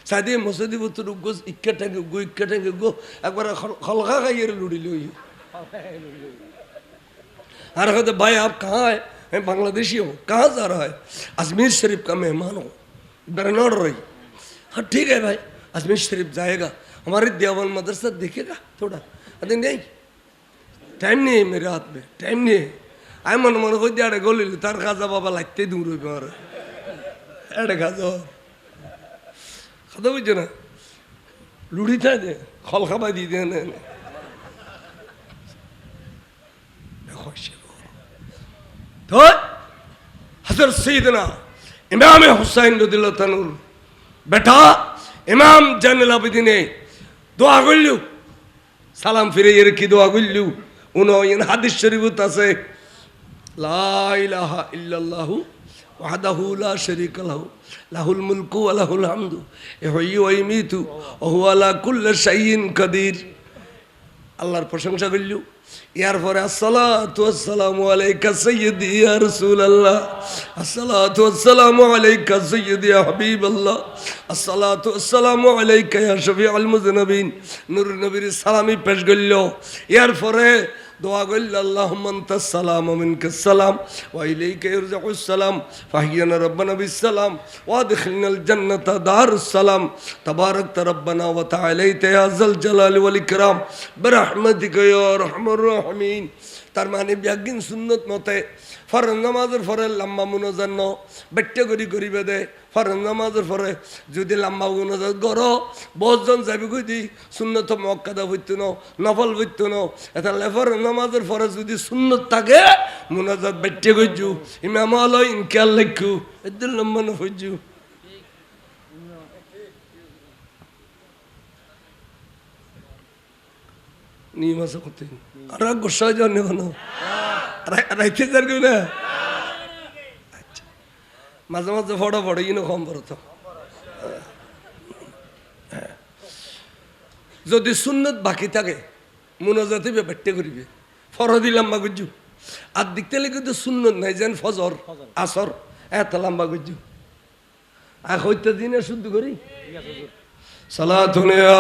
সাদি মসজিদি বুতুর গো ইক্কাটাঙ্গে গো একবার খলখা খাইয়ের লুড়ি লই আর कहते भाई आप कहाँ है मैं बांग्लादेशी हूँ कहाँ जा रहा है अजमेर शरीफ का मेहमान हूँ बरनौर रही हाँ ठीक है भाई अजमेर शरीफ जाएगा हमारे देवान मदरसा देखेगा थोड़ा अरे नहीं टाइम नहीं है मेरे हाथ में टाइम नहीं है आए मन मन को जाड़े गोली तार खाजा बाबा लगते दूर हुई मारे अरे खाजा खादा बुझे ना लुड़ी था जे खल खाबा दी दे ने तो हजरत सैयदना इमाम हुसैन रदियल्लाहु अन्हु बेटा इमाम জাইনুল আবেদিনে দোয়া করলু সালাম ফিরে এর কি দোয়া করলু উনো ইন হাদিস শরীফত আছে লা ইলাহা ইল্লাল্লাহু ওয়াহদাহু লা শারীকা লাহু লাহুল মুলকু ওয়া লাহুল হামদু ইহয়ি ওয়া ইমিতু ওয়া হুয়া আলা কুল্লি শাইইন কাদির আল্লাহর প্রশংসা করলু ইয়ার পরে আসসালাতু ওয়াসসালামু আলাইকা সাইয়্যিদি ইয়া রাসূলুল্লাহ, আসসালাতু ওয়াসসালামু আলাইকা সাইয়্যিদি ইয়া হাবিবাল্লাহ, আসসালাতু ওয়াসসালামু আলাইকা ইয়া শফিউল মুযনিবিন। নূর নবীর সালামি পেশ করল। ইয়ার পরে দোয়া করল, আল্লাহুম্মা আনতাস সালাম ওয়া মিনকাস সালাম ওয়া ইলাইকা ইরজাউস সালাম ফাহিয়ানা রাব্বানা বিস সালাম ওয়া আদখিলনাল জান্নাতা দারুস সালাম তাবারাকতা রাব্বানা ওয়া তাআলাইতা ইয়া যাল জালালি ওয়াল ইকরাম বিরহমাতিকা ইয়া আরহামার রাহিমিন। তার মানে ব্যাগিন সুন্নত মতে ফরজ নামাজের পরে লম্বা মুনাজাত ন বেট্টে করি বেদে। ফরজ নামাজের পরে যদি লম্বা মুনাজাত করো বহুজন যাবি কই সুন্নত মুআক্কাদা হইতো না, নফল হইতো না। এটা ফরজ নামাজের পরে যদি সুন্নত থাকে মুনাজাত বেট্টে কইজু ইমাম হলো ইনকাল লিখু এদিন লম্বা ন হইজু। নিয়ম আছে কত আর গোসা জন্য কোনো রাইতে যার কেউ না। আচ্ছা মাঝে মাঝে ফটো ফটো ইনো কম পড়ো তো। যদি সুন্নত বাকি থাকে মুনাজাতে ব্যাপারটা করিবে ফরদি লম্বা গুজু আর দেখতে লেগে তো সুন্নত নাই যেন ফজর আসর এত লম্বা গুজু আর হইতে দিনে শুদ্ধ করি সালাতুন ইয়া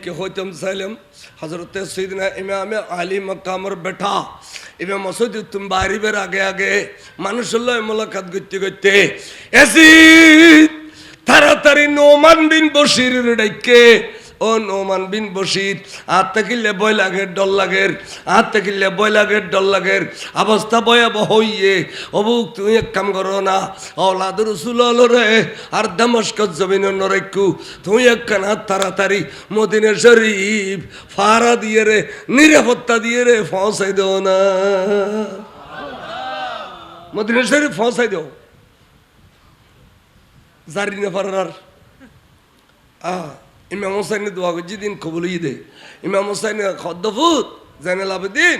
के होतम सलम हजरत सैयदना इमाम अली मकामर बैठा इमाम मसूद तुम बारी बेर आगे मानुषुल्लाह मुलाकात करते ऐसी तारातारी नोमान बिन बशीर डाके ও নোমান বিন বশির আর তাকিলে বয় লাগে ডল লাগের আর তাকিলে বয় লাগে ডল লাগের অবস্থা ভয়াবহ হইয়ে অবুক তুই এক কাম করো না ওলাদ রাসূল রে আর দমস্কত জমিন নরেকু তুই এক কানা তাড়াতাড়ি মদিনা শরীফ ফারা দিয়ে রে নিরাপত্তা দিয়ে রে পৌঁছাই দাও না মদিনা শরীফ পৌঁছাই দাও জারি না পারার ইমাম হোসেনের দোয়া করছি দিন কবুল দে ইমাম হোসেনের খদ্দফুত জাইনাল আবেদিন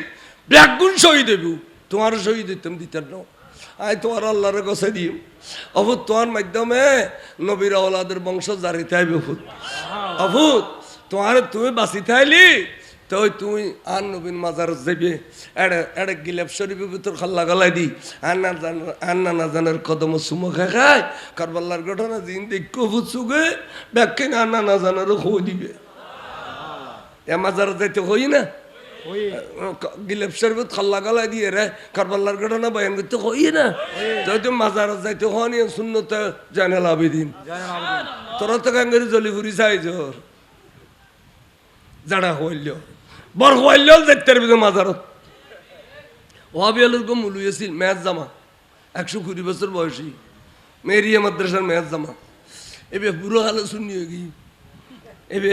ব্যাগুন শহীদ হইব তোমার শহীদ হইতাম দিতার ন আয় তোমার আল্লাহর কাছে দিও অভুত তোমার মাধ্যমে নবীর আওলাদের বংশ জারিতে আইবে অভুত অভুত তোমার তুমি বাঁচিতে আইলি তো তুই আর নবীন মাজার যাবে এড়ে গিলাপ শরীফের ভিতর খাল্লা গলাই দি আন্না না জানার কদম সুমো খায় কারবাল্লার ঘটনা দিন দেখো ফুচুগে ব্যাখ্যা আন্না না জানারও হয়ে দিবে এ মাজার যাইতে হই না গিলাপ শরীফত খাল্লা গলাই দিয়ে রে কারবাল্লার ঘটনা বয়ান করতে হই না তো তুই মাজার যাইতে হনি শূন্যতে জানাল আবেদিন তোরা তো গাঙ্গের জলি ফুরি চাই জোর জানা হইল বর হইল দেখতে মাজারত ওয়াবিয়ালুর গো মুলুয়েছিল মেয়াজ জামা 120 বছর বয়সী মেরিয়া মাদ্রাসার মেয়াজ জামা এবে বুড়ো হালে শুনি গি এবে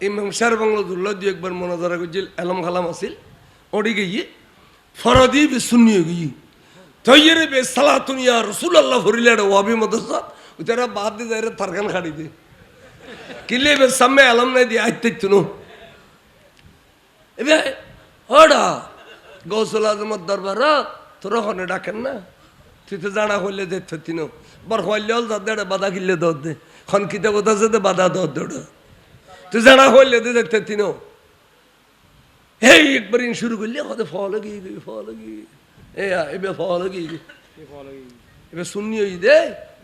ইমাম শার বাংলা দুল্লা দিয়ে একবার মোনাজারা করছিল আলম খালাম আছিল ওড়ি গিয়ে ফরদি বে শুনি গি তৈরে বে সালাতুন ইয়া রাসূলুল্লাহ ফরিলে ওয়াবি মাদ্রাসা উতারা বাদ দে যারে তারকান খাড়ি দে কিলে বে সামনে আলম নাই দি আইতে তুনো এবে ওডা গৌসুল আজমত দরবার তোরা হনে ডাকেন না তুই তো জানা হইলে দেখতে তিনো বর হইলে হল দাদা বাধা কিনলে দর দে খন কিতে কথা আছে বাধা দর দৌড় তুই জানা হইলে দে দেখতে তিনো এই একবার ইন শুরু করলে কত ফল গি এবে ফল গি এবে শুনি ওই দে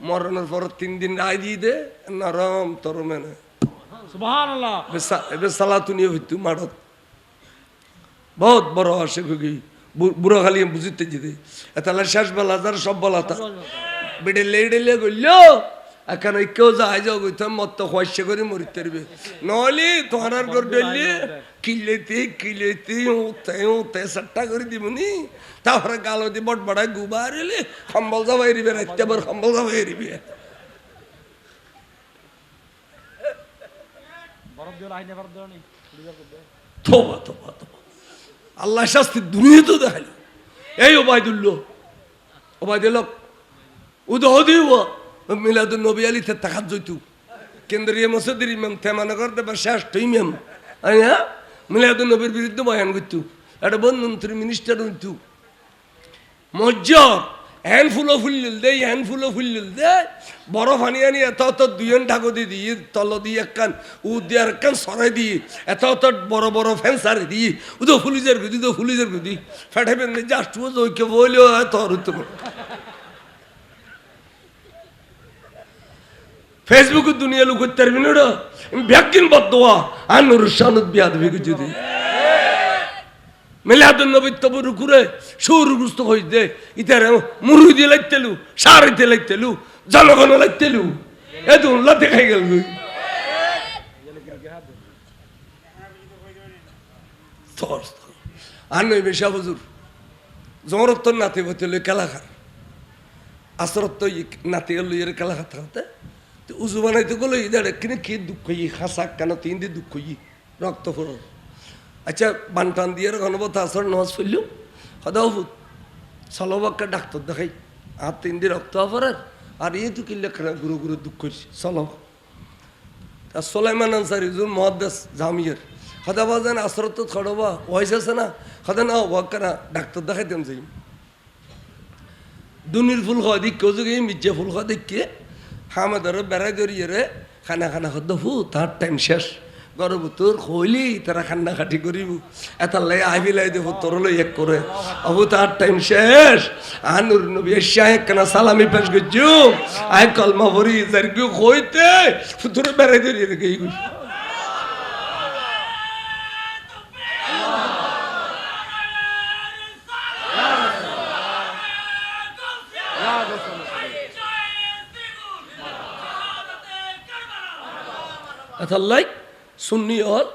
মরণের পর 3 দিন রায় দিয়ে দে নরম তরমে না সুবহানাল্লাহ এবে সালাতুনি হইতু মাড়ত বহুত বড় আশেক হয়ে গই বুড়ো খালি বুঝতে যেতে তাহলে শেষ বেলা যার সব বলা তা বেডে লেডেলে গইল এখন কেউ যায় যাও গইতাম মত হইছে করে মরিতে পারবে নলি তোমার ঘর ডলি কিলেতি উতে সাট্টা করে দিবনি তারপরে গালো দি বট বড়াই গুবারিলে কম্বল যাবাই রিবে রাতে বার কম্বল যাবাই রিবে বরফ দিও আইনে বরফ দিও নি তোবা তোবা তোবা আল্লাহ শাস্তি দুনিয়াতেও দেখাইল এই ওবায়দুল্লাহ উদহদিও মিলাদুন নবী আলীতে তাকাত জইতু কেন্দ্রীয় মসজিদের ইমাম থেমানগর দেবার শ্রেষ্ঠ ইমাম হ্যাঁ মিলাদুন নবীর বিরুদ্ধে বয়ান করতু একটা বন্ধুমন্ত্রী মিনিস্টার হইতু মজ্জর হ্যান্ডফুলও ফুলিল দে হ্যান্ডফুলও ফুলিল দে বড় ফানি আনি এত অত দুইজন ঢাকো দিয়ে তল দিয়ে একখান উ দিয়ে আর একখান সরাই দিয়ে এত অত বড় বড় ফ্যান সারি দিয়ে উদো ফুলিজের গুদি তো ফুলিজের গুদি ফেটে ফেলে জাস্ট ঐক্য বলেও তোর উত্তর ফেসবুকে দুনিয়া লোক করতে পারবি না ব্যাকিন বদোয়া আর নুরুর শানুদ বিয়াদ বিগু যদি মিলাদুন নবী তবরু করে সৌরগ্রস্ত হইতে ইতার মুরুই দিয়ে লাইতেলু সারিতে লাইতেলু জনগণ লাইতেলু এতো লাতে খাই গেল আর নই বেশা হুজুর জমরত্তর নাতি হইতে লই খেলা খার আসরত্ত নাতি লইয়ের খেলা খাতে খাতে উজু বানাইতে গেলো ইদার কিনে কি দুঃখ খাসা কেন তিন দিয়ে দুঃখ রক্ত ফোর আচ্ছা বানটান দিয়ে গণপত আসর নামাজ পড়ল সদাও সলবাক্কা ডাক্তার দেখাই আর তিন দিয়ে রক্ত ফরার আর এই তো কিনলে গুরু গুরু দুঃখ করছি সলব সোলাইমান আনসারি জুন মহাদ্দাস জামিয়ার সদা বাজান আসরত খড়বা ওয়াইস আছে না সদা না ওয়াক না ডাক্তার দেখাইতাম যাই দুনির ফুল খাওয়া দিক কেউ যদি মির্জা ফুল খাওয়া দেখে হামাদারও বেড়াই দরিয়ে রে খানা খানা খাদ্য ফু তার টাইম শেষ গরব তোর খইলি তারা খান্না খাটি করিব এত লাই আইবি লাই দেব তোর লই এক করে অবু তার টাইম শেষ আনুর নবী শাহ কেন সালামি পেশ গজু আই কলমা ভরি জারগু কইতে ফুতুরে বেড়াই দরিয়ে রে গই আল্লাহ সুন্নি হল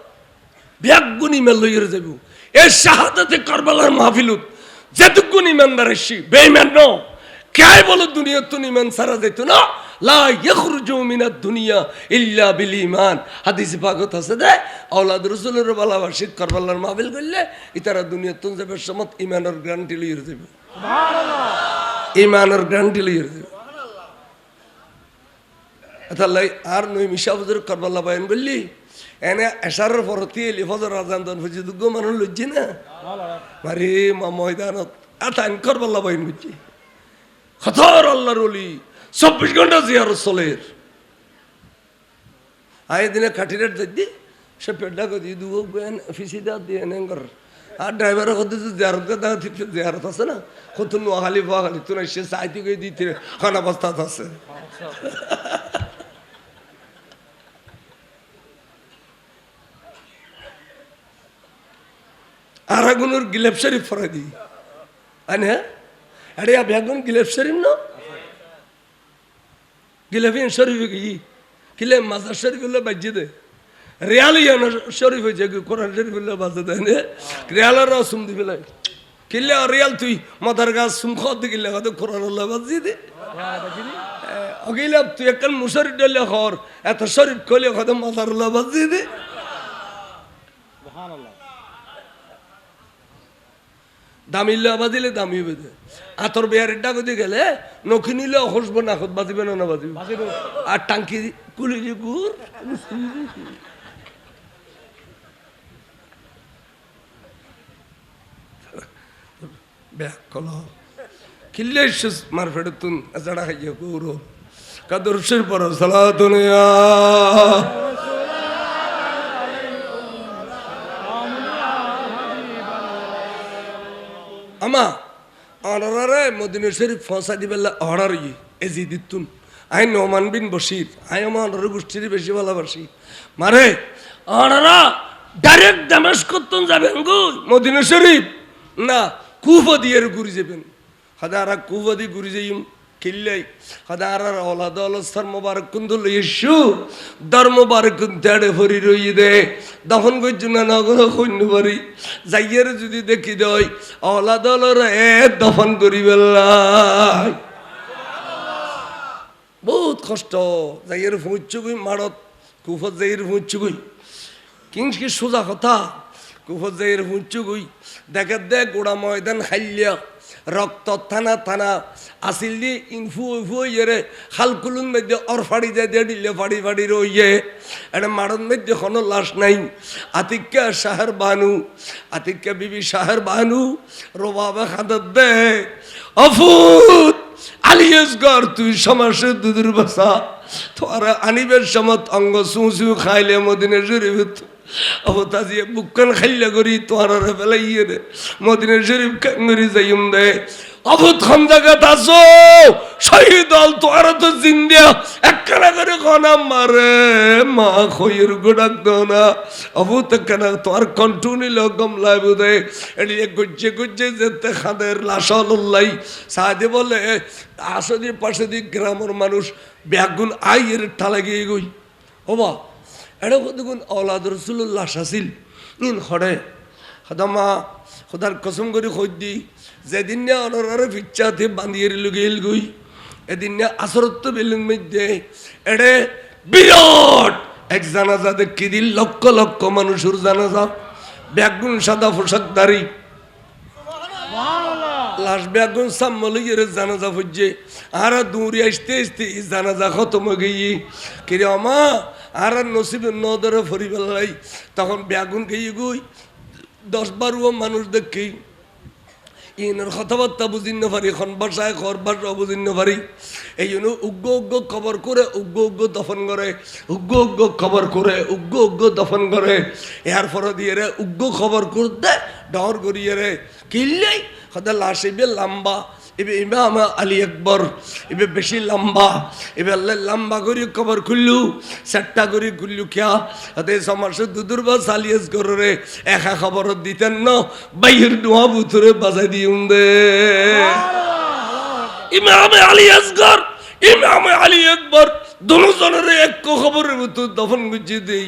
ব্যাগুন ইমান লইয়ে যাব এই শাহাদাতে কারবালার মাহফিলত যেটুকুন ইমানদার এসি বেঈমান ন কে বলো দুনিয়া তো ইমান সারা যেত না লা ইখরুজু মিনাদ দুনিয়া ইল্লা বিল ঈমান হাদিসে পাকত আছে দে আওলাদ রাসূলের ভালোবাসি কারবালার মাহফিল করলে ইতারা দুনিয়া তো যাবে সমত ইমানের গ্যারান্টি লইয়ে যাব সুবহানাল্লাহ ইমানের গ্যারান্টি লইয়ে যাব তাহলে আর নই মিশা হুজুর কারবালা বায়ান বললি এনে এশারের পরতি এলি ফজর আজান দন ফুজি দুগো মানুষ লজ্জি না মারে মা ময়দানত আতান কারবালা বায়ান বুঝছি খতর আল্লাহর ওলি 24 ঘন্টা জিয়ারত চলের আয় দিনে কাঠিরেট দিদি সে পেডা গদি দুগো বেন ফিসিদা দিয়ে নেঙ্গর আর ড্রাইভারের কত জিয়ারত কথা জিয়ারত আছে না কত নোয়াখালী ফাখালি তুই সে সাইতে গিয়ে দিতে খানা বস্তা আছে আরাগুনুর গিলেপ শরীফ ফরাই দি আনে আরে আবেগুন গিলেপ শরীফ ন গিলেফিন শরীফ কি কিলে মাজার শরীফ হলো বাজ্যে দে রিয়ালিয়ান শরীফ হয়েছে কোরআন শরীফ হলো বাজে দেয় রিয়ালার সুম দি ফেলাই কিলে রিয়াল তুই মাদার গাছ সুম খাওয়াতে গেলে হয়তো কোরআন হলো বাজি দে অগিলা তুই একখান মুশারিফ ডলে খর এত শরীফ কইলে হয়তো মাদার হলো বাজি দে দামিল্লা বাজিলে দামি বেঁধে আতর বেয়ারের ডাকতে গেলে নখি নিলে হসব না খত বাজিবে না বাজিবে আর টাঙ্কি কুলি গুড় ব্যাক কল কিল্লে মার ফেড়ে তুন জড়া খাইয়া গৌর কাদর শির পর সালা দুনিয়া আমা অনারে মদিনা শরীফ ফসা দিবেলা অর্ডার ই এজি দিতুন আই নোমান বিন বশির আই আমার অনারে গোষ্ঠীর বেশি ভালোবাসি মারে অনারা ডাইরেক্ট দামেস্ক যাবেন গো মদিনা শরীফ না কুফা দিয়ে ঘুরে যাবেন হাদারা কুফা দিয়ে ঘুরে যাইম কিল্লাই হাদারার ওলাদ অলস্থার মোবারক কুন্দুল ইস্যু দর মোবারক কুন্তাড়ে ভরি রই দে দফন করছু না নগর কন্যু বাড়ি যাইয়ের যদি দেখি দেয় ওলাদ অলর দফন করি বেলাই বহুত কষ্ট যাইয়ের ফুঁচু গই মারত কুফত যাইয়ের ফুঁচু গই কিংস সোজা কথা কুফত যাইয়ের ফুঁচু গই দেখে দে গোড়া ময়দান খাইলিয়া রক্ত থানা থানা আসিল দি ইনফু ইফু ইয়ে খালকুলুন মধ্যে অর ফাড়ি যায় দিয়ে দিলে ফাড়ি ফাড়ি রইয়ে এটা মারণ মধ্যে কোনো লাশ নাই আতিক্যা শাহর বানু আতিক্যা বিবি শাহর বানু রোবাবে খাদত দে অফুত আলিয়াসগর তুই সমাসে দুধুর বাসা তোরা আনিবের সমত অঙ্গ সুসু খাইলে মদিনে শরীফ অবতাজিয়ে বুকন খাইলে করি তোরা ফেলাইয়ে রে মদিনে শরীফ কাঙ্গরি যাইম দে অবুত খান জায়গাত আসো শহীদ হল তোরা তো জিন্দা একখানা করে খানা মারে মা খইয়ের গোডাক দোনা অবুত একখানা তোর কন্টুনি লগম লাইবুদে এড়িয়ে গুজ্জে গুজ্জে যেতে খাদের লাশাল্লাই সাদে বলে আসদি পাশে গ্রামের মানুষ ব্যাগুন আইয়ের ঠালা গিয়ে গই হবা এটা কতগুণ আওলাদ রসুল্লাহ লাশ আসিল ইন খড়ে খদামা খোদার কসম করে খোঁজ দি যেদিন না অনরারে ফিচ্ছাতে বান্ধিয়ে লুগিল গই এদিন না আসরত্ব বেলুন মধ্যে এড়ে বিরাট এক জানাজা দেখি দিল লক্ষ লক্ষ মানুষের জানাজা ব্যাগুন সাদা পোশাকধারী লাশ ব্যাগুন সাম্মলিয়ের জানাজা ফুজে আর দূরে আসতে আসতে জানাজা খতম গিয়ে কিরে আমা আর নসিব নদরে ফরি বেলাই তখন ব্যাগুন গিয়ে গুই 10-12 মানুষ দেখি ইনের কথাবার্তা বুঝিন পারি এখন বাসায় ঘর বাসা বুঝিন পারি এই জন্য উগ্র উগ্র খবর করে উগ্র উগ্র দফন করে উগ্র উগ্র খবর করে উগ্র উগ্র দফন করে এর পরে দিয়ে রে উগ্র খবর করতে ডর করিয়ে রে কিনলেই হয়তো লাশ এবে লম্বা এবে ইমাম আলী আকবর এবে বেশি লম্বা এবে আল্লাহ লম্বা করি খবর খুললু চারটা করে খুললু খেয়া হাতে সমাসে দুদুর বা সালিয়াস করে একা খবর দিতেন না বাইরের নোয়া বুথরে বাজাই দিয়ে দে ইমাম আলী আসগর ইমাম আলী আকবর দুজনের এক খবরের মতো দফন গুছিয়ে দেই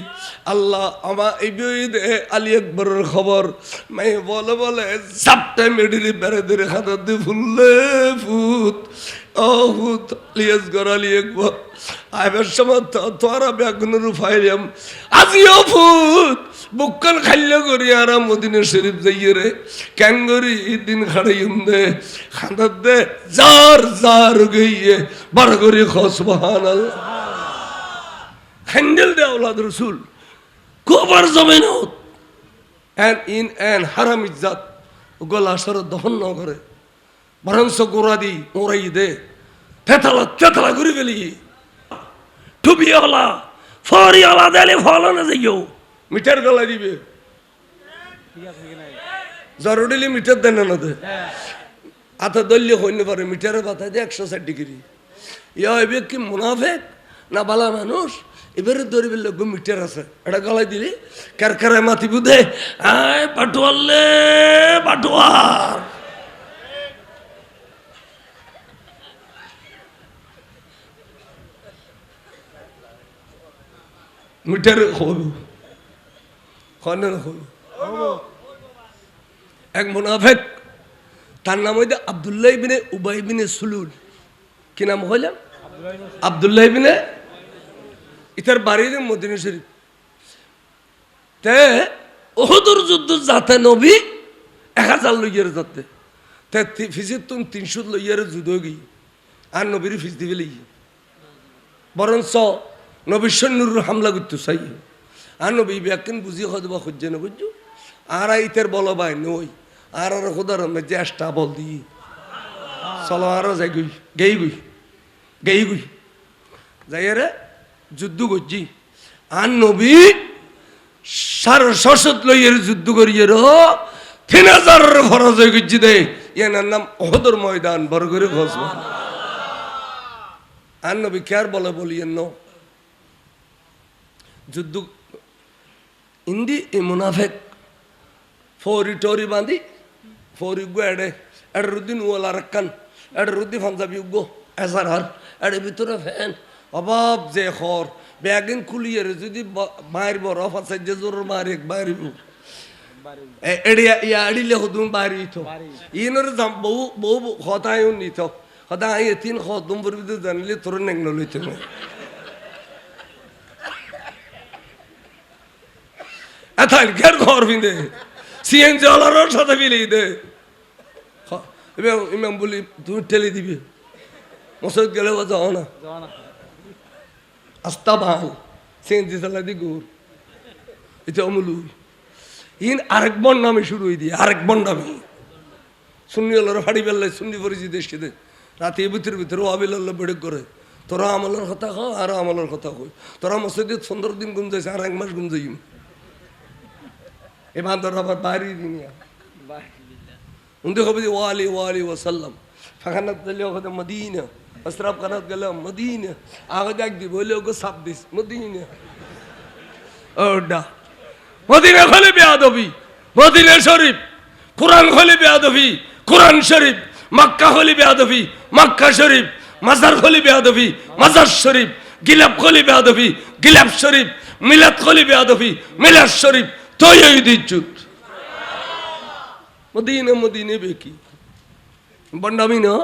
আল্লাহ আমার এই দে আলী আকবরের খবর মাই বলে বলে সাপটা মেডিরে বেড়ে ধরে খাতা দিয়ে ফুললে ফুত ও ফুত আলী আসগর আলী আকবর আইবার সময় তোরা ব্যাগুনের ফাইলাম আজিও ফুত বুকন খাইলে করি আর মদিনা শরীফ যাইয়ে রে ক্যাঙ্গরি দিন খাড়াইম দে খাঁদার দে জার জার গইয়ে বড় করে সুবহানাল্লাহ হ্যান্ডেল দে আওলাদ রসুল কবার জমিন এন ইন এন হারাম ইজ্জাত গলা সর দহন ন করে বরংস গোড়া দি ওরাই দে তেতালা তেতালা করে ফেলি টুপিওয়ালা ফরিওয়ালা দেলে ফলনে যাইও মিটার গলা দিবে জরুরি মিটার দেন না দে আতা দলীয় হইতে পারে মিটারের বাতা দিয়ে 160 ডিগ্রি ইয়া এবে কি মুনাফেক না বালা মানুষ এবারে দরিবের লোক মিটার আছে এটা গলায় দিলি কারকারে মাতি বুধে আয় পাটুয়ালে পাটুয়ার মিটার হবু খনের হবু এক মুনাফেক তার নাম হইতে আব্দুল্লাহ ইবনে উবাই ইবনে সুলুল কি নাম হইলাম আব্দুল্লাহ ইবনে ইতার বাড়ির মদিনা শরীফ তে ওহদুর যুদ্ধ যাতে নবী 1000 লইয়ার যাতে তে ফিজিত 300 লইয়ার যুদ্ধ গই আর নবীর ফিজ দিবে লই বরঞ্চ নবী সৈন্যর হামলা করতে চাই আর নবী ব্যাকিন বুঝি হদবা খুঁজে না বুঝছো আর ইতার বলো ভাই নই আর খোদার জ্যেষ্ঠা বল দিই চলো আরো যাই গই গেই গুই যাই রে যুদ্ধ করছি আর নবী 650 লইয়ের যুদ্ধ করিয়ে র 3000 ফরজ হয়ে গেছি দে এনার নাম ওহদর ময়দান বড় করে ঘষব আর নবী কার বলে বলিয়েন ন যুদ্ধ ইন্দি এ মুনাফেক ফৌরি টরি বাঁধি ফৌরি গো এড়ে এড়ে রুদ্দিন ওলা রাক্কান এড়ে রুদ্দি ফাঞ্জাবি গো এসার হার এড়ে ভিতরে ফ্যান অভাব যে খর ব্যাগিন খুলিয়ে যদি মায়ের বরফ আছে যে জোর মারি বাইরে এড়িয়া ইয়া এড়িলে হদুম বাইরে ইতো ইনর জাম বহু বহু হতায় নিত হতায় তিন হদুম বরবিদ জানলে তোর নেংন লইতে না এথাল ঘর ঘর বিন্দে সিএন জলার সাথে বিলি দে ইমাম বলি তুমি টেলে দিবে মসজিদ গেলে যাও না আস্তা ভাল সিএনজি চালা দি গুড় এটা অমুলু ইন আরেক বন নামে শুরু হয়ে দিয়ে আরেক বন নামে সুন্নি হলো ফাড়ি বেল্লাই সুন্নি পরিচিত এসে রাতে ভিতরে ভিতরে আবিল্লাহ বেড়ে করে তোরা আমলের কথা কও আর আমলের কথা কই তোরা মসজিদে 15 দিন গুম যাইছে আর 1 মাস গুম যাইম এবার তোর আবার বাইরে দিন উনতে হবে ওয়ালি ওয়াসাল্লাম ফাখানাত গেলে ওখানে মদিনা আসরাফ খানাত গেলে মদিনা আগে দেখ দি বলে ওকে 26 মদিনা ওডা মদিনা খলে বেয়াদবি মদিনা শরীফ কুরআন খলে বেয়াদবি কুরআন শরীফ মক্কা খলে বেয়াদবি মক্কা শরীফ মাজার খলে বেয়াদবি মাজার শরীফ গিলাপ খলে বেয়াদবি গিলাপ শরীফ মিলাদ খলে বেয়াদবি মিলাদ শরীফ তোই দিচ্ছুত মদিনা মদিনে বেকি বন্ডামি না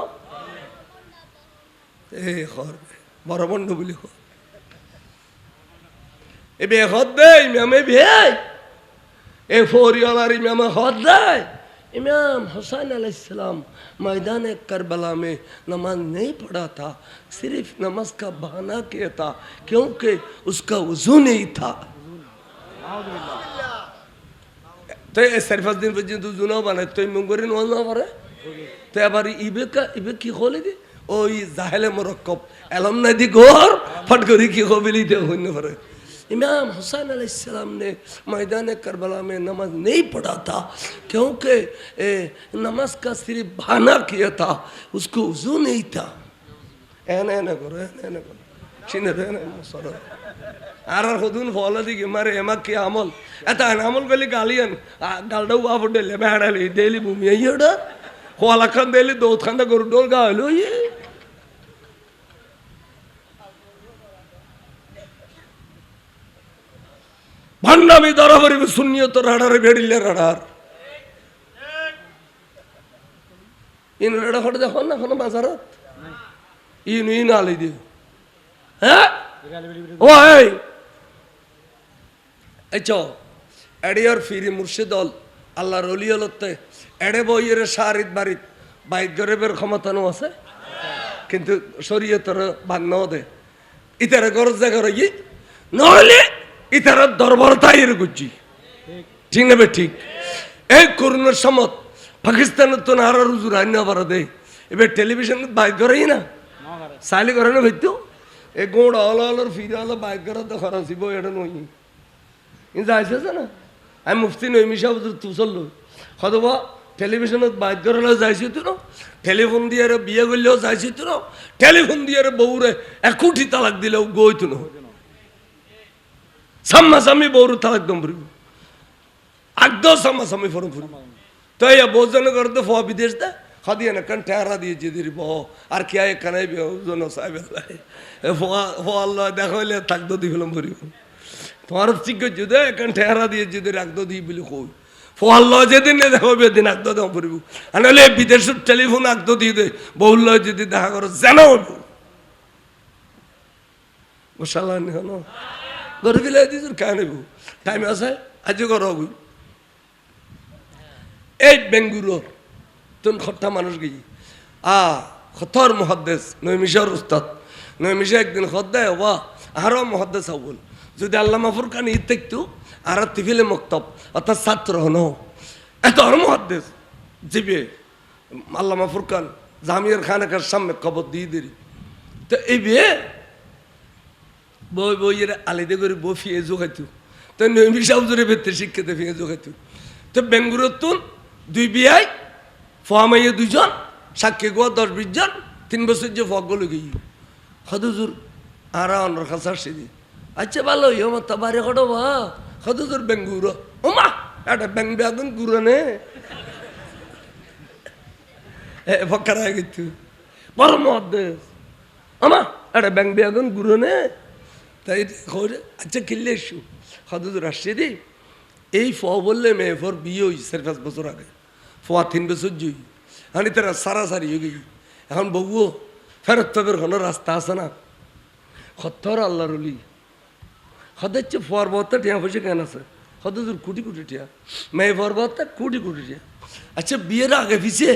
এ খর বড় বন্ড বলি খর এ বে হদ দে ইমামে ভাই এ ফরিয়ালার ইমামে হদ দেয় इमाम हुसैन अलैहिस्सलाम मैदान करबला में नमाज नहीं पढ़ा था सिर्फ नमाज का बहाना किया था क्योंकि उसका वजू नहीं था तो सिर्फ दिन पर्यंत जुना बना तो मंगोरे नमाज ना पढ़े तो আবার ইবে কি খোলে দি ওই জাহেলে মুরাক্কাব এলম না দি ঘর ফট করে কি কবিলি দে হইন পারে इमाम हुसैन अलैहिस्सलाम ने मैदान करबला में नमाज नहीं पढ़ा था क्योंकि नमाज का सिर्फ बहाना किया था उसको वजू नहीं था एने करो सीने सरो আর খুদুন ফলা দিকে মারে এমা কি আমল এত আমল বেলি গালিয়ান গালডাও বাপ ডেলে বেড়ালি ডেলি ভূমি আইয়ডা খোলা খান ডেলি দৌত খান গরু ডোল গালো ভান্ডামি দরবারি সুন্নিয়ত রাডার বেড়িলে রাডার ইন রাডা ফটো দেখো না কোনো বাজারত ইন আলি দি হ্যাঁ ওই আচ্ছা এডিয়ার ফিরি মুর্শিদল আল্লাহর ওলি হলতে এডে বইয়ের শারিত বাড়িত বাইক গরিবের ক্ষমতানো আছে কিন্তু শরীয়তর বান্ন দে ইতারে গরজ জায়গা রই নহলে ইতার দরবার তাইর গুজি ঠিক না ঠিক এই করোনার সময় পাকিস্তানের তো নারা রুজুর আইন না পারা দে এবার টেলিভিশন বাইক করেই না সাইলি করে না ভাইতো এই গোড় আলার ফিরে আলো বাইক করা তো খরচ হইব এটা নই কিন্তু যাইছে না আমি মুফতি নই মিশা হুজুর তু চললো হতবা টেলিভিশনত বাইক করে যাইছি তো না টেলিফোন দিয়ে বিয়ে করলেও যাইছি তো না টেলিফোন দিয়ে বউরে 1 কোটি তালাক দিলেও গইতো না সাম্মাসামি বউর তালাক দম ফুরিব একদম সাম্মাসামি ফরম ফুরিব তো এই বোঝন করতে ফ বিদেশ দা খাদিয়া না কান ঠেরা দিয়ে যেদির বহ আর কি আয় কানাই জন সাহেব ফ আল্লাহ দেখাইলে থাকতো দি ফেলাম ফুরিব তোমার ঠিক যদি কান ঠেরা দিয়ে যদি রাখতো দি বলে কই ফ আল্লাহ যেদিন না দেখাবে দিন একদম দম ফুরিব আনলে বিদেশের টেলিফোন একদম দিয়ে দে বহুল্লাহ যদি দেখা করো জানো মশাল্লাহ হলো গরু বিলাই দিছুর কে নেব টাইম আছে আজি করো এই বেঙ্গুলোর তুন খট্টা মানুষ গিয়ে খতর মহাদ্দেশ নৈমিশার উস্তাদ নৈমিশা একদিন খদ্দায় হবা আরও মহাদ্দেশ হবল যদি আল্লাহ মাফুর খান ঈদ থাকতো আর তিফিলে মক্তব অর্থাৎ ছাত্র হন এত আর মহাদ্দেশ জিবে আল্লাহ মাফুর খান জামিয়ার খান একার সামনে কবর দিয়ে দেরি তো এই বিয়ে বই বইয়ের আলিদে করে বই ফিয়ে জোগাইতো তো নৈমি সাহুজুরে ভেতরে শিক্ষাতে ফিয়ে জোগাইতো তো বেঙ্গুলোর তুন 2 বিয়াই ফমাইয়ে 2 জন সাক্ষী গোয়া 10-20 জন 3 বছর যে ফক গলো গিয়ে হদুজুর আর অনর খাসার সিদি আচ্ছা ভালো ইয়ে মত বারে কটো বা হদুজুর বেঙ্গুরো ওমা এটা বেং বেগুন গুরনে ফকরা গিতু বড় মহাদ্দেশ ওমা এটা বেং বেগুন গুরনে তাই আচ্ছা কিনলে এসু হদুজুর আসছে দি এই ফ বললে মেয়ে ফর বিয়ে হয়েছে 5 বছর আগে ফোয়া 3 বছর জয়ী আমি তারা সারাসারি হয়ে গেছি এখন বউও ফেরত তবের কোনো রাস্তা আছে না হত্তর আল্লাহর অলি হচ্ছে ফোয়ার বহত্তা টিয়া পয়সা কেন আছে হদুজুর কোটি কোটি টিয়া মেয়ে ফোয়ার বহত্তা কোটি কোটি টিয়া আচ্ছা বিয়ের আগে পিছিয়ে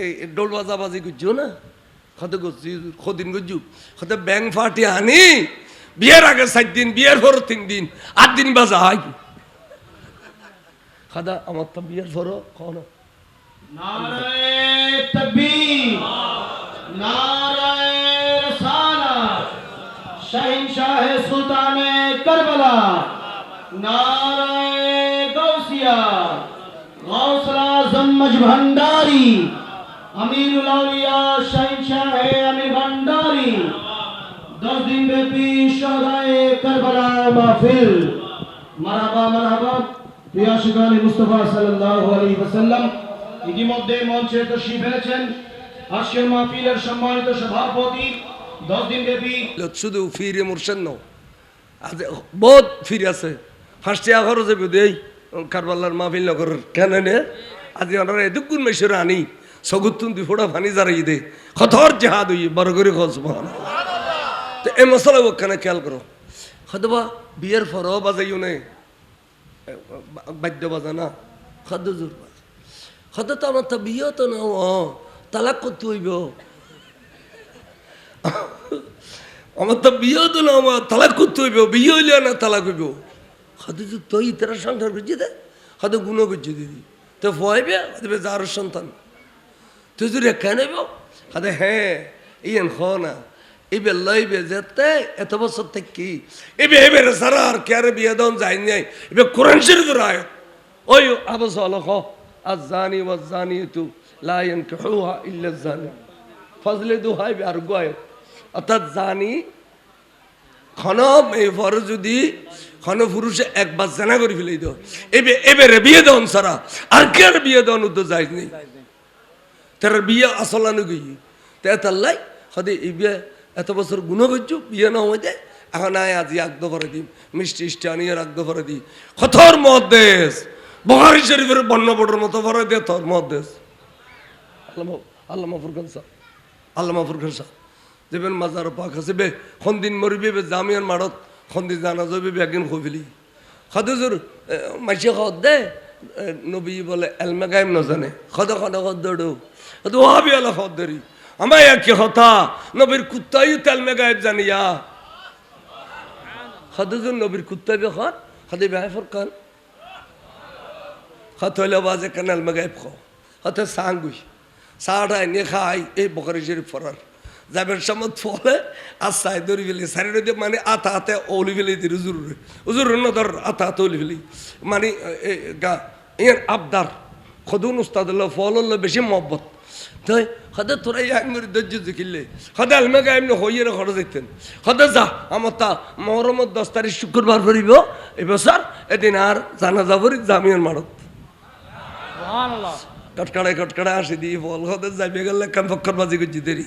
এই ডোল বাজাবাজি করছো না হতে করছি কদিন করছু হতে ব্যাং ফাটি আনি বিয়ের আগে 7 দিন বিয়ের পর 3 দিন 8 দিন বাজা হয় খাদা আমার তো বিয়ের পর কখন নারায়ে তাকবীর नाराए रसालत शहंशाह सुल्ताने करबला नाराए गौसिया गौसुल आज़म मज भंडारी अमीरुल औलिया शहंशाह अमीर भंडारी 10 दिन ব্যাপী শহদায়ে কারবালা মাহফিল মারহাবা মারহাবা প্রিয় আশিকানে মুস্তাফা সাল্লাল্লাহু আলাইহি ওয়াসাল্লাম ইতিমধ্যে মঞ্চে তশরিফ এনেছেন আজকের মাহফিলের সম্মানিত সভাপতি 10 দিন ব্যাপী শুধু ফিরে মুর্শিদ ন আজ বহুত ফিরে আছে ফার্স্টে আগর যে দেই কারবালার মাহফিল নগর কেন নে আজ ওনারা এদুকুন মেশর আনি সগুতুন দুই ফোঁটা পানি জারাই দে খতর জিহাদ হই বড় করে খো সুবহানাল্লাহ তো এই মশলা ওখানে খেয়াল করো হয়তোবা বিয়ের ফরও বাজাইও নে বাদ্য বাজানা খাদ্য জোর খাদ্য তো আমার তো বিয়ে তো না তালাক করতে হইব আমার তো বিয়ে তো না আমার তালাক করতে হইব বিয়ে হইলে না তালাক হইব খাদ্য যে তুই তারা সংসার করছি দে খাদ্য গুণ করছি দিদি তো ফয়াইবে দেবে যার সন্তান তুই যদি কেন খাদ্য হ্যাঁ ইয়েন খ না এবে লইবে যেতে এত বছর থেকে কি এবে এবারে সারা আর কে আর বিয়ে দন যাই নাই এবে কোরআন শরীফের আয়াত ওই আবস আলখ আযানি ওয়াযানিতু লা ইয়ানকিহুহা ইল্লা যানি ফজলে দুহাই আর গয় অর্থাৎ জানি খন এই ফর যদি খন পুরুষে একবার জানা করে ফেলেই দাও এবে এবারে বিয়ে দন সারা আর কে আর বিয়ে দন তো যাই নাই তার বিয়ে আসলানো গই তেতাল্লাই হদে ইবে এত বছর গুণ করছো বিয়ে না হয়ে যায় এখন আয় আজি আগদ ভরে দিই মিষ্টি আনিয়ে আগদ ভরে দিই খতর মহাদেশ বুখারী শরীফের বর্ণপটের মতো ভরে দিয়ে তোর মহাদেশ আল্লামা ফুরকান সাহ আল্লামা ফুরকান সাহ যেবেন মাজার পাক আছে বে খন্দিন মরিবে বে জামিয়ান মারত খন্দিন জানা যাবে বে একদিন খবিলি খাদুজুর মাইসে খদ দে নবী বলে এলমে গায়েব না জানে খদা খদা খদ দৌড়ো তো ওহাবি আল্লাহ খদ দেরি আমার কি কথা নবীর কুত্তাই তেলমে গায়েব জানিয়া খাদুজুর নবীর কুত্তাই বে খান খাদি বে ফুরকান খাত হইলে বাজে কানাল মে গায়েব খো হাতে সাঙ্গুই সাড়া নিয়ে খাই এই বুখারী শরীফ ফরার যাবেন সমত ফলে আর সাই দরি ফেলি সারি মানে আতা হাতে ওলি ফেলি দিই হুজুর নদর আতা হাতে ওলি ফেলি মানে গা ইয়ার আবদার খদুন উস্তাদুল্লাহ ফলল্লাহ বেশি মহব্বত তাই হদে তোরা একমরি ধৈর্য দেখিলে হদে আলমে গায়ে এমনি হইয়ের খরচ দেখতেন হদে যা আমার তা মহরমত 10 তারিখ শুক্রবার করিব এবছর এদিন আর জানা যাবরি জামিয়ার মারত কটকাড়ায় আসি দিয়ে ফল হতে যাইবে গেলে কান ফক্কর বাজি করছি দেরি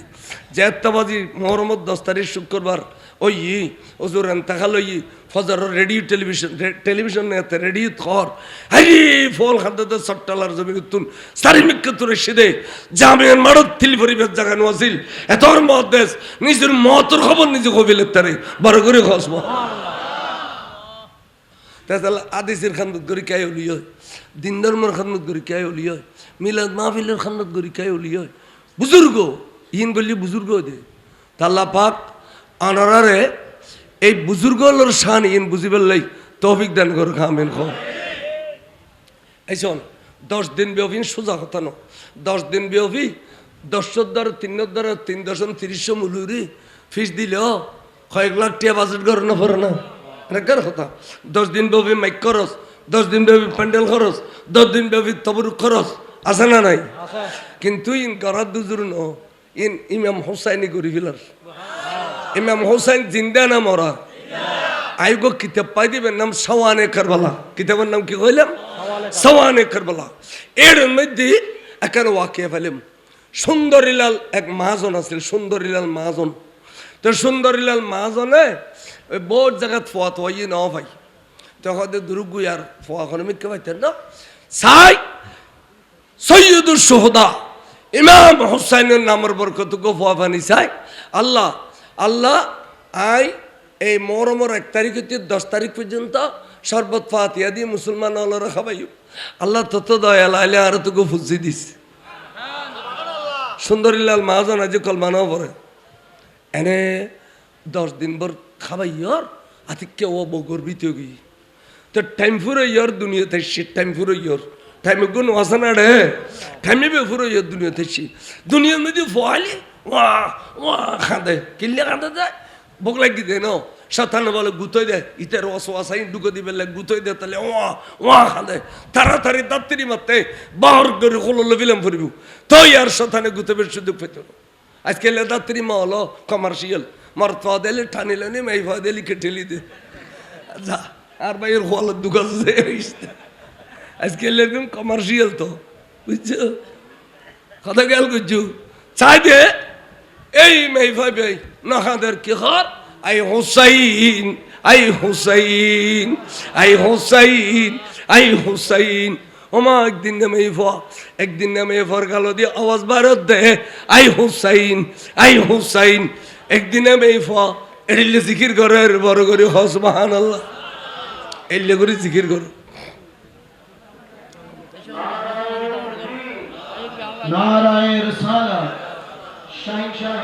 জেত্তা বাজি মহরমত 10 তারিখ শুক্রবার ওই ওজুর তাকাল ওই ফজর রেডিও টেলিভিশন নেতে রেডিও খর হাই ফল খাদ্য সট্টালার জমি তুন সারি মিক্কে তুরে সিদে জামিয়ান মারত থিল পরিবেশ জাগানো আছিল এতর মহাদেশ নিজের মহতর খবর নিজে কবিলের তারে বড় করে খসব তাহলে আদিসের খান্দত করি কে উলি হয় দিন ধর্মের খান্দত করি কে উলি হয় মিলাদ মাহফিলের খান্দত করি কে উলি হয় বুজুর্গ ইন বললি বুজুর্গ দে তাল্লা পাক আনারারে এই বুজুর্গর শান ইন বুঝিবার লাই তৌফিক দান করে খামেন খো এই শোন 10 দিন ব্যাপী সোজা কথা ন 10 দিন ব্যাপী 10 দ্বারা 3 দ্বারা 3.30 মুলুরি ফিস দিলেও কয়েক লাখ টাকা বাজেট করে না পড়ে না রেকার কথা 10 দিন ব্যাপী মাইক খরচ 10 দিন ব্যাপী প্যান্ডেল খরচ 10 দিন ব্যাপী তবরুক খরচ আছে না নাই কিন্তু ইন গরাদ দুজুর ন ইন ইমাম হোসাইনি করি ফেলার ইমাম হোসাইন জিন্দা না মরা আইগো কিতাব পাই দিবেন নাম সওয়ানে কারবালা কিতাবের নাম কি কইলাম সওয়ানে কারবালা এর মধ্যে এখানে ওয়াকিয়া ফেলাম সুন্দরীলাল এক মহাজন আছিল সুন্দরীলাল মহাজন তো সুন্দরীলাল মহাজনে ওই বহুত জায়গাত ফোয়াত হই না ভাই তখন দুর্গুই আর ফোয়া কোনো মিথ্যে পাইতেন না সাই সৈয়দুল সোহদা ইমাম হোসাইনের নামের বরকত গো ফোয়া পানি চাই আল্লাহ আল্লাহ আই এই মহরমের 1 তারিখ হইতে 10 তারিখ পর্যন্ত শরবত ফাতিহা দিয়ে মুসলমান আল্লাহরা খাবাই আল্লাহ তত দয়াল আইলে আর তোকে ফুজি দিস সুন্দরীলাল মহাজন আজ কলমানাও পড়ে এনে 10 দিন ভর খাবাই ইয়ার আতিকে ও বগর্বিত গই তো টাইম ফুরে ইয়ার দুনিয়াতে সে টাইম ফুরে ইয়ার টাইম গুণ ওয়াসানা রে টাইমে বে ফুরে ইয়ার দুনিয়াতে সে দুনিয়ার মধ্যে ফোয়ালি ওয়া ওয়া কাঁদে কিল্লে কাঁদে যায় বুক লাগি দে ন শতানে বলে গুতোই দে ইতের ওয়াসাই ঢুকে দিবে গুতোই দে তাহলে ওয়া ওয়া কাঁদে তাড়াতাড়ি দাত্তিরি মারতে বাহর করে হলো ফিলাম ফুরিব তই আর শতানে গুতবে সুযোগ পেত না আজকে দাত্তিরি মা হলো কমার্শিয়াল মরতফা দিলে ঠানিলে নি মেইফা দিলি কেটেলি দে যা আর ভাইয়ের হলের দোকান আজকে এরকম কমার্শিয়াল তো বুঝছো কথা গেল বুঝছো চাই দে এই মেইফা ভাই নাহাদের কি খর আই হুসাইন আই হুসাইন আই হুসাইন আই হুসাইন ওমা একদিন না মেইফা একদিন না মেইফার গালো দিয়ে আওয়াজ বারত দে আই হুসাইন একদিন না মেইফা এড়িলে জিকির করে বড় করে সুবহানাল্লাহ এলে করে জিকির করো নারায়ে রিসালাত শাহিনশাহ